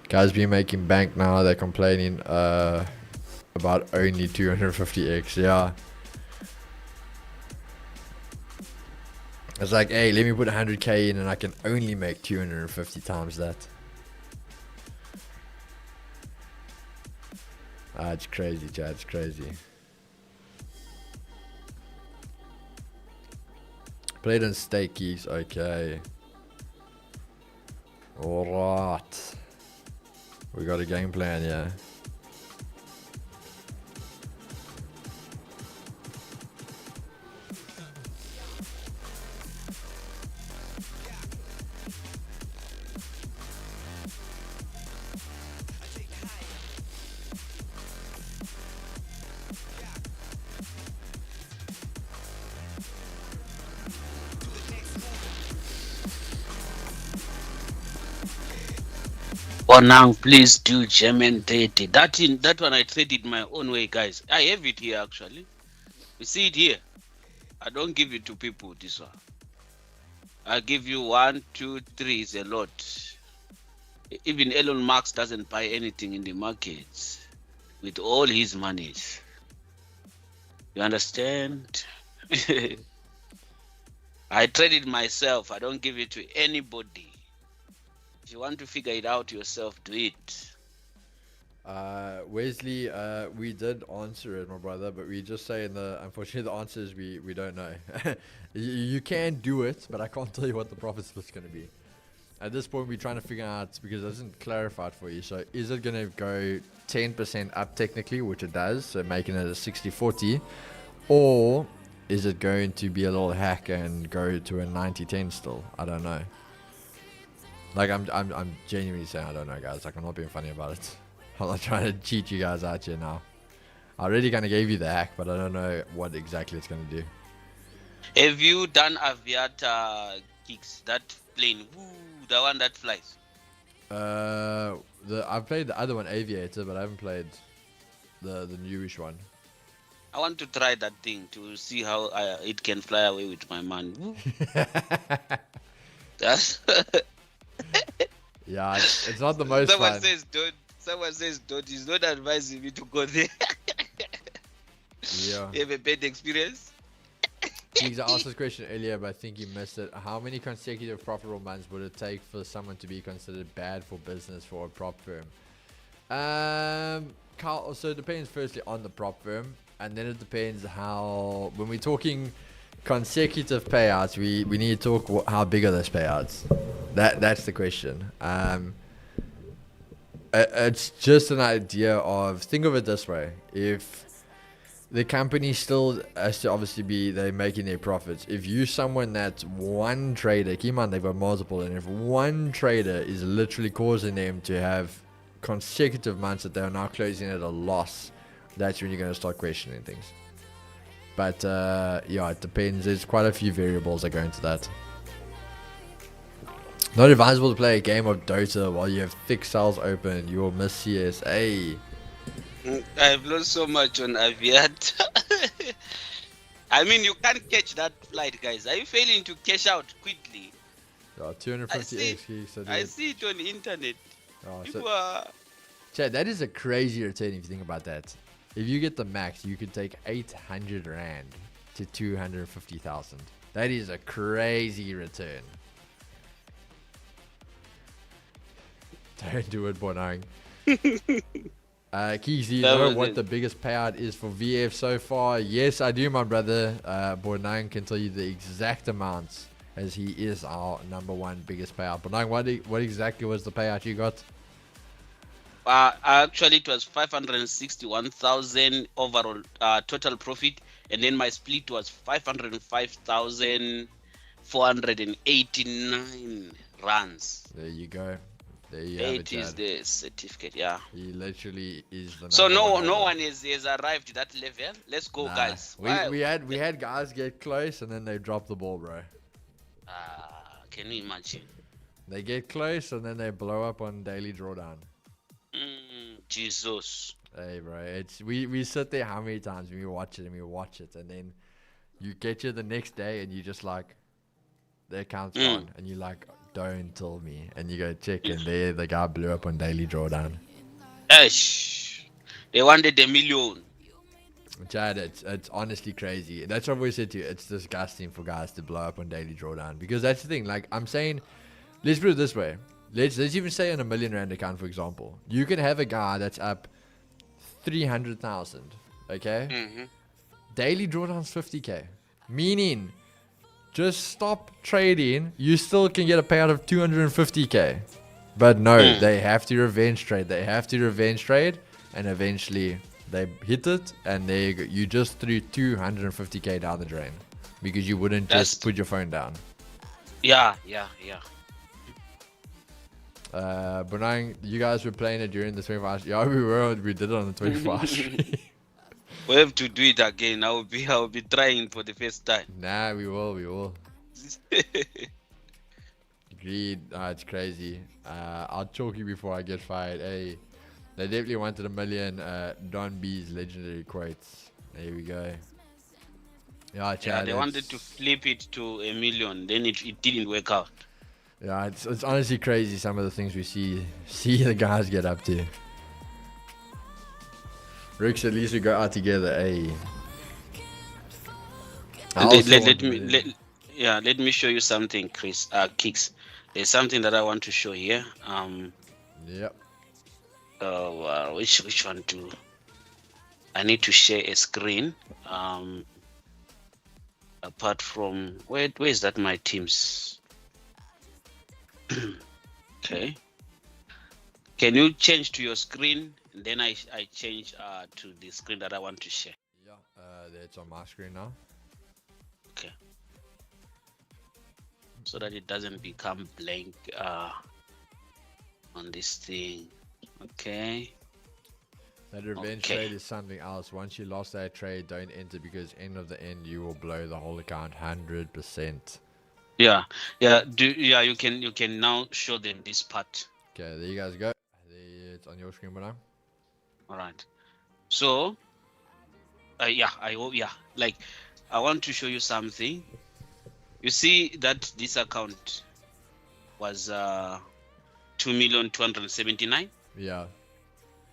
Guys been making bank now. They're complaining about only 250x. Yeah. It's like, hey, let me put 100k in and I can only make 250 times that. It's crazy, Chad. It's crazy. Played on stake keys. Okay. Alright. We got a game plan, yeah. Oh, now please do German 30. That one I traded my own way, guys. I have it here actually. You see it here. I don't give it to people. This one. I give you 1, 2, 3 is a lot. Even Elon Musk doesn't buy anything in the markets with all his monies. You understand? I trade it myself. I don't give it to anybody. If you want to figure it out yourself, do it. Wesley, we did answer it, my brother, but we just say unfortunately the answer is we don't know. You can do it, but I can't tell you what the profit split's going to be. At this point, we're trying to figure out, because it doesn't clarify it for you. So is it going to go 10% up technically, which it does, so making it a 60-40, or is it going to be a little hack and go to a 90-10 still? I don't know. Like, I'm genuinely saying I don't know, guys. Like, I'm not being funny about it. I'm not trying to cheat you guys out here now. I already kind of gave you the hack, but I don't know what exactly it's going to do. Have you done Aviator kicks? That plane, woo, the one that flies. I've played the other one, Aviator, but I haven't played the newish one. I want to try that thing to see how it can fly away with my man. Woo. That's Yeah, it's not the most someone fun. says don't. Someone says don't. He's not advising me to go there. Yeah. You have a bad experience. Because I asked this question earlier, but I think you missed it. How many consecutive profitable months would it take for someone to be considered bad for business for a prop firm? Carl, so it depends firstly on the prop firm, and then it depends how, when we're talking consecutive payouts, we need to talk how big are those payouts. That's the question. It's just an idea of, think of it this way: if the company still has to obviously be, they're making their profits. If you someone that's one trader, keep in mind they've got multiple, and if one trader is literally causing them to have consecutive months that they're now closing at a loss, that's when you're going to start questioning things. But yeah, it depends. There's quite a few variables that go into that. Not advisable to play a game of Dota while you have thick cells open. You will miss CSA. I've lost so much on Aviat. I mean, you can't catch that flight, guys. Are you failing to cash out quickly? 250x geeks. I see it on the internet. People Chad, that is a crazy return if you think about that. If you get the max, you could take 800 Rand to 250,000. That is a crazy return. Don't do it, Bonang. Keys, do you know what the biggest payout is for VF so far? Yes, I do, my brother. Bonang can tell you the exact amounts, as he is our #1 biggest payout. Bonang, what exactly was the payout you got? Actually, it was 561,000 overall total profit, and then my split was 505,489 rands. There you go. There you have it. It is the certificate, yeah. He literally is the. So no one has arrived to that level. Let's go, guys. We had guys get close and then they drop the ball, bro. Can you imagine? They get close and then they blow up on daily drawdown. Jesus. Hey, bro, it's we sit there how many times and we watch it and then you get you the next day and you just like, the account's gone, and you like, don't tell me, and you go check and there the guy blew up on daily drawdown. They wanted $1 million. Chad, it's honestly crazy. That's what we said to you. It's disgusting for guys to blow up on daily drawdown, because that's the thing. Like I'm saying, let's put it this way. Let's even say on a $1 million account, for example, you can have a guy that's up 300,000. Okay. Daily drawdown's 50k, meaning just stop trading. You still can get a payout of 250k. But no, they have to revenge trade. They have to revenge trade, and eventually they hit it, and there you go. You just threw 250k down the drain because you wouldn't just put your phone down. Yeah. Benang, you guys were playing it during the 24 hours. Yeah, we were. We did it on the 24 hours. We have to do it again. I'll be trying for the first time. Nah, we will. Agreed. It's crazy. I'll choke you before I get fired. Hey, they definitely wanted 1 million Don B's legendary quotes. There we go. Yeah, Chad, yeah, they wanted to flip it to 1 million, then it didn't work out. Yeah, it's honestly crazy some of the things we see the guys get up to. Ricks, at least we go out together, hey. Let me show you something, Chris. Kicks. There's something that I want to show here. Yep. Which one to? I need to share a screen. Apart from where is that my Teams? Okay. Can you change to your screen? And then I change to the screen that I want to share. Yeah. It's on my screen now. Okay. So that it doesn't become blank on this thing. Okay. That revenge trade is something else. Once you lost that trade, don't enter because end of the end you will blow the whole account 100%. Yeah. You can now show them this part. Okay, there you guys go. It's on your screen, now. All right. So, I want to show you something. You see that this account was 2,279,000. Yeah.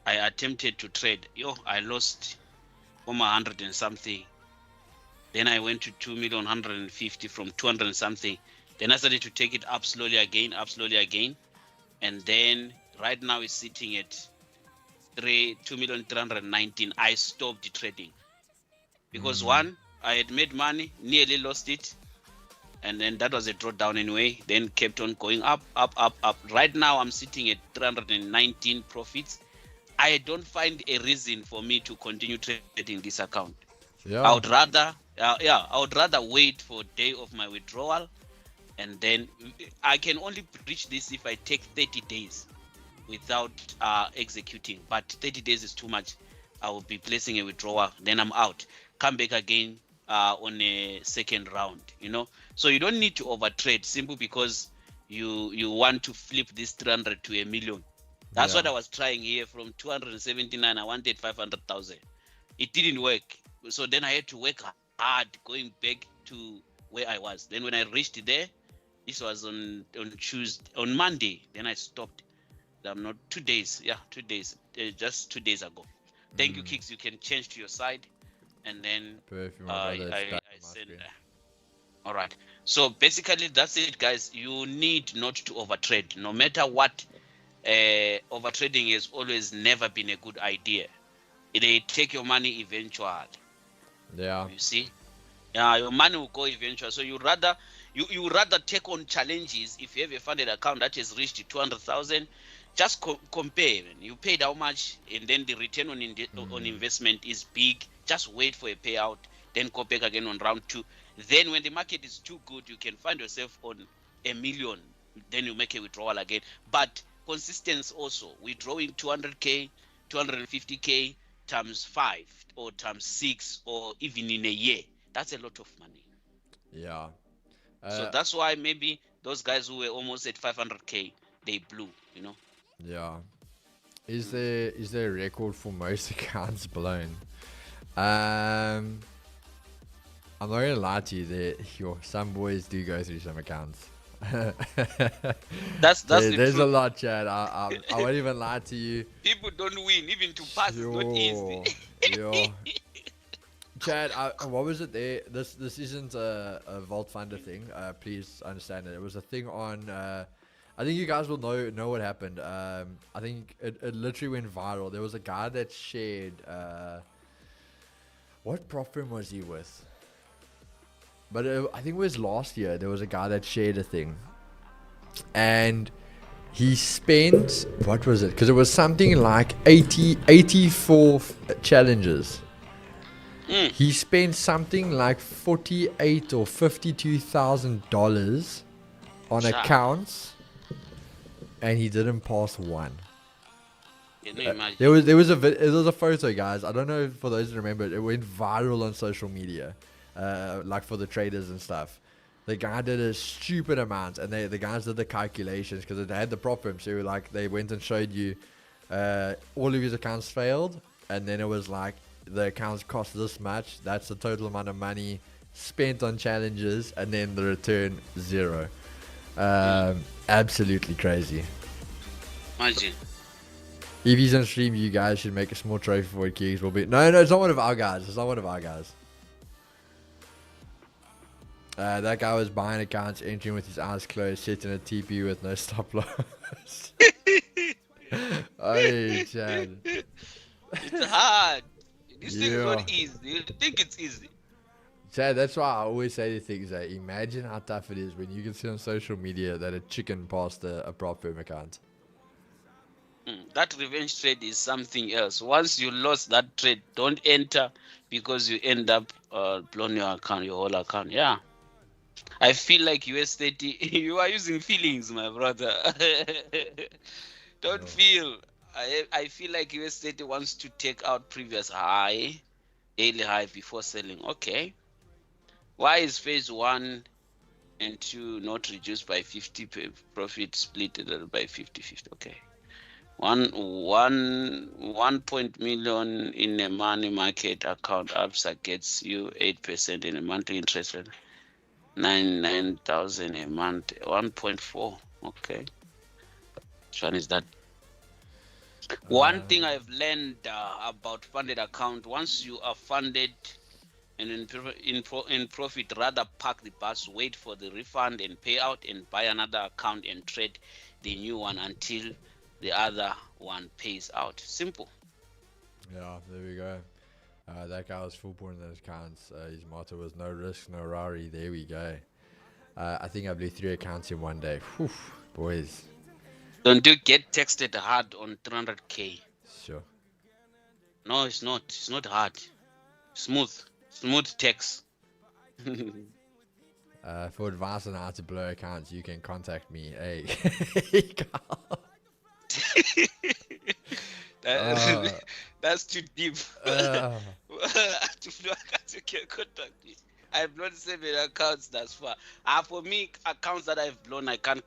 I attempted to trade. I lost almost 100 and something. Then I went to 2,150,000 from 200 and something. Then I started to take it up slowly again. And then right now it's sitting at 2,319,000. I stopped trading because one, I had made money, nearly lost it. And then that was a drawdown anyway. Then kept on going up. Right now I'm sitting at 319 profits. I don't find a reason for me to continue trading this account. Yeah. I would rather wait for day of my withdrawal, and then I can only reach this if I take 30 days without executing. But 30 days is too much. I will be placing a withdrawal, then I'm out. Come back again on a second round. So you don't need to overtrade simply because you want to flip this 300 to 1 million. That's what I was trying here. From 279, I wanted 500,000. It didn't work. So then I had to work hard going back to where I was. Then when I reached there, this was on Monday. Then I stopped. I'm not 2 days. Yeah, 2 days. Just 2 days ago. Thank you, Kicks. You can change to your side, and then I send. All right. So basically, that's it, guys. You need not to overtrade, no matter what. Overtrading has always never been a good idea. They take your money eventually. Yeah. You see? Yeah, your money will go eventually. So you rather take on challenges. If you have a funded account that has reached 200,000, just compare. You paid how much, and then the return on investment is big. Just wait for a payout, then go back again on round 2. Then when the market is too good, you can find yourself on 1 million. Then you make a withdrawal again. But consistency also, withdrawing 200k, 250k times 5 or times 6 or even in a year, that's a lot of money. Yeah. So that's why maybe those guys who were almost at 500k, they blew. Yeah. Is there a record for most accounts blown? I'm not gonna lie to you. Some boys do go through some accounts. There's a lot, Chad. I won't even lie to you. People don't win. Even to pass is not easy. Chad, what was it there? This isn't a Vault Funder thing. Please understand it. It was a thing on. I think you guys will know what happened. I think it literally went viral. There was a guy that shared. What prop firm was he with? but I think it was last year. There was a guy that shared a thing, and he spent, what was it? Because it was something like 84 challenges. He spent something like $48,000 or $52,000 on accounts, and he didn't pass one. There was a photo, guys. I don't know, for those who remember it, it went viral on social media, like for the traders and stuff. The guy did a stupid amount, and the guys did the calculations because they had the problems. So like they went and showed you all of his accounts failed, and then it was like the accounts cost this much. That's the total amount of money spent on challenges, and then the return 0. Absolutely crazy. Imagine. If he's on stream, you guys should make a small trophy for it. Keys will be. No, it's not one of our guys. It's not one of our guys. That guy was buying accounts, entering with his eyes closed, setting a TP with no stop loss. Hey, Chad. It's hard. This thing is not easy. You think it's easy. Chad, that's why I always say the things that imagine how tough it is when you can see on social media that a chicken passed a prop firm account. That revenge trade is something else. Once you lost that trade, don't enter because you end up blowing your account, your whole account. Yeah. I feel like US30, you are using feelings, my brother. Don't feel. I feel like US30 wants to take out previous high, daily high before selling. Okay. Why is phase 1 and 2 not reduced by 50, profit split by 50-50? Okay. 1 point million in a money market account ABSA gets you 8% in a monthly interest rate. 9,000 a month, 1.4. Okay. Which one is that? One thing I've learned about funded account: once you are funded and in profit, rather park the bus, wait for the refund and payout, and buy another account and trade the new one until the other one pays out. Simple. Yeah, there we go. That guy was full point in those accounts. His motto was no risk, no Rari. There we go. I think I blew 3 accounts in one day. Whew, boys. Don't you get texted hard on 300K? Sure. No, it's not. It's not hard. Smooth text. For advice on how to blow accounts, you can contact me. Hey. That's too deep. To blow accounts, you can contact me. I've blown 7 accounts thus far. For me, accounts that I've blown, I can't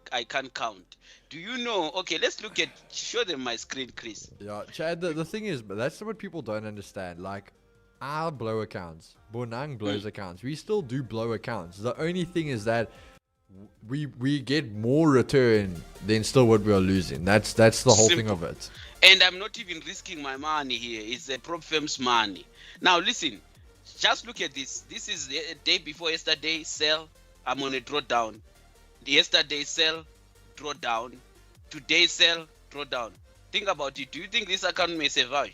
count. Do you know? Okay, let's look at. Show them my screen, Chris. Yeah, Chad. The thing is, but that's what people don't understand. Like, I blow accounts. Bonang blows accounts. We still do blow accounts. The only thing is that we get more return than still what we are losing. That's the whole thing of it. And I'm not even risking my money here. It's a prop firm's money. Now listen, just look at this. This is the day before yesterday. Sell. I'm on a drawdown. Yesterday sell, drawdown. Today sell, drawdown. Think about it. Do you think this account may survive?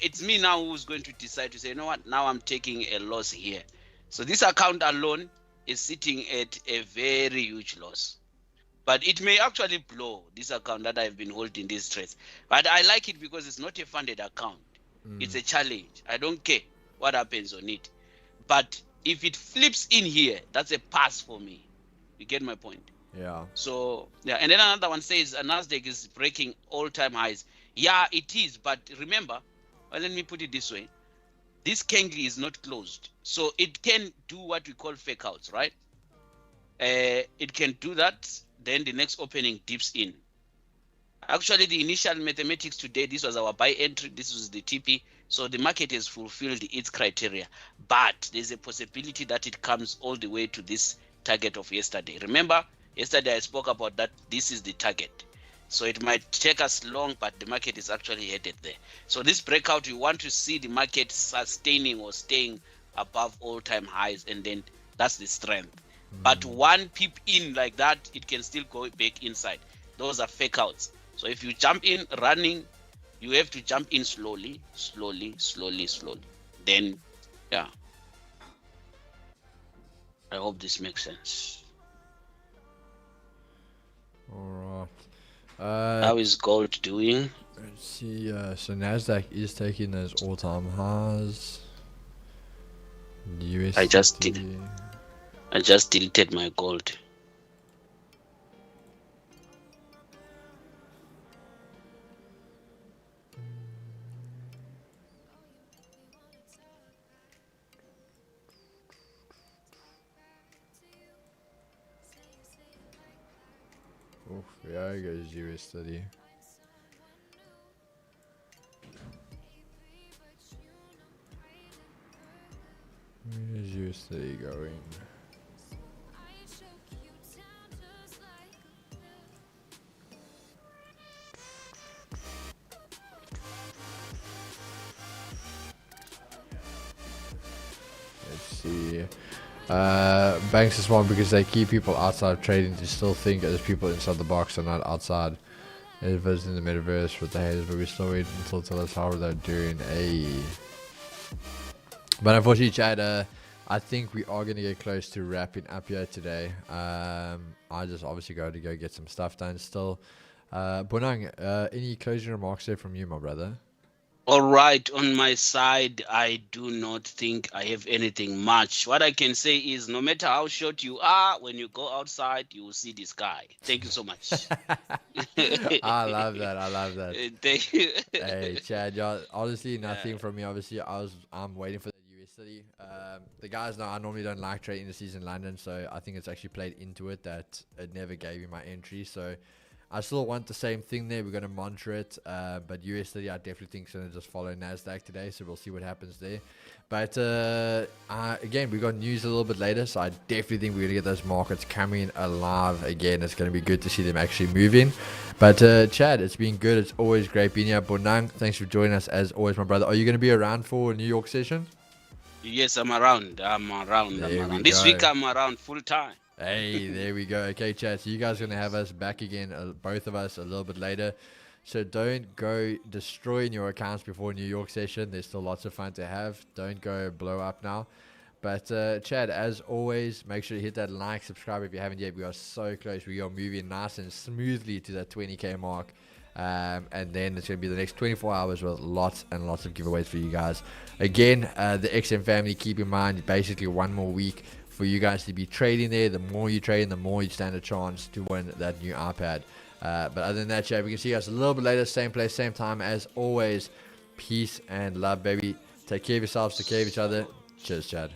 It's me now who's going to decide to say, you know what? Now I'm taking a loss here. So this account alone is sitting at a very huge loss. But it may actually blow this account that I've been holding these trades. But I like it because it's not a funded account. It's a challenge. I don't care what happens on it. But if it flips in here, that's a pass for me. You get my point? Yeah. So, yeah. And then another one says NASDAQ is breaking all-time highs. Yeah, it is. But remember, well, let me put it this way. This candle is not closed. So it can do what we call fake outs, right? It can do that. Then the next opening dips in. Actually, the initial mathematics today, this was our buy entry, this was the TP. So the market has fulfilled its criteria. But there's a possibility that it comes all the way to this target of yesterday. Remember, yesterday I spoke about that this is the target. So it might take us long, but the market is actually headed there. So this breakout, you want to see the market sustaining or staying above all-time highs, and then that's the strength. But one peep in like that, it can still go back inside. Those are fake outs. So if you jump in running, you have to jump in slowly. Then, yeah. I hope this makes sense. All right. How is gold doing? Let's see. So NASDAQ is taking those all-time highs. I just did. USD. I just deleted my gold. Oh, there goes US30. Where's US30 going? Let's see. Banks is one because they keep people outside trading to still think there's people inside the box and not outside. It was in the metaverse with the haters, but we still wait until tell us how they're doing. But unfortunately, Chad, I think we are going to get close to wrapping up here today. I just obviously got to go get some stuff done still. Bonang, any closing remarks there from you, my brother? All right, on my side, I do not think I have anything much. What I can say is no matter how short you are, when you go outside, you will see the sky. Thank you so much. I love that. I love that. Thank you. Hey, Chad, y'all, honestly, nothing from me. Obviously, I'm waiting for the US30. The guys know I normally don't like trading indices in London, so I think it's actually played into it that it never gave me my entry. So I still want the same thing there. We're going to monitor it. But US30, I definitely think is going to just follow NASDAQ today. So we'll see what happens there. But again, we got news a little bit later. So I definitely think we're going to get those markets coming alive again. It's going to be good to see them actually moving. But Chad, it's been good. It's always great being here. Bonang, thanks for joining us as always, my brother. Are you going to be around for New York session? Yes, I'm around. This week I'm around full time. Hey, there we go. Okay, Chad. So you guys are going to have us back again, both of us, a little bit later. So don't go destroying your accounts before New York session. There's still lots of fun to have. Don't go blow up now. But Chad, as always, make sure to hit that like, subscribe if you haven't yet. We are so close. We are moving nice and smoothly to that 20K mark. And then it's going to be the next 24 hours with lots and lots of giveaways for you guys. Again, the XM family, keep in mind, basically one more week for you guys to be trading there. The more you trade, the more you stand a chance to win that new iPad. But other than that, Chad, we can see us a little bit later, same place, same time. As always, peace and love, baby. Take care of yourselves, take care of each other. Cheers, Chad.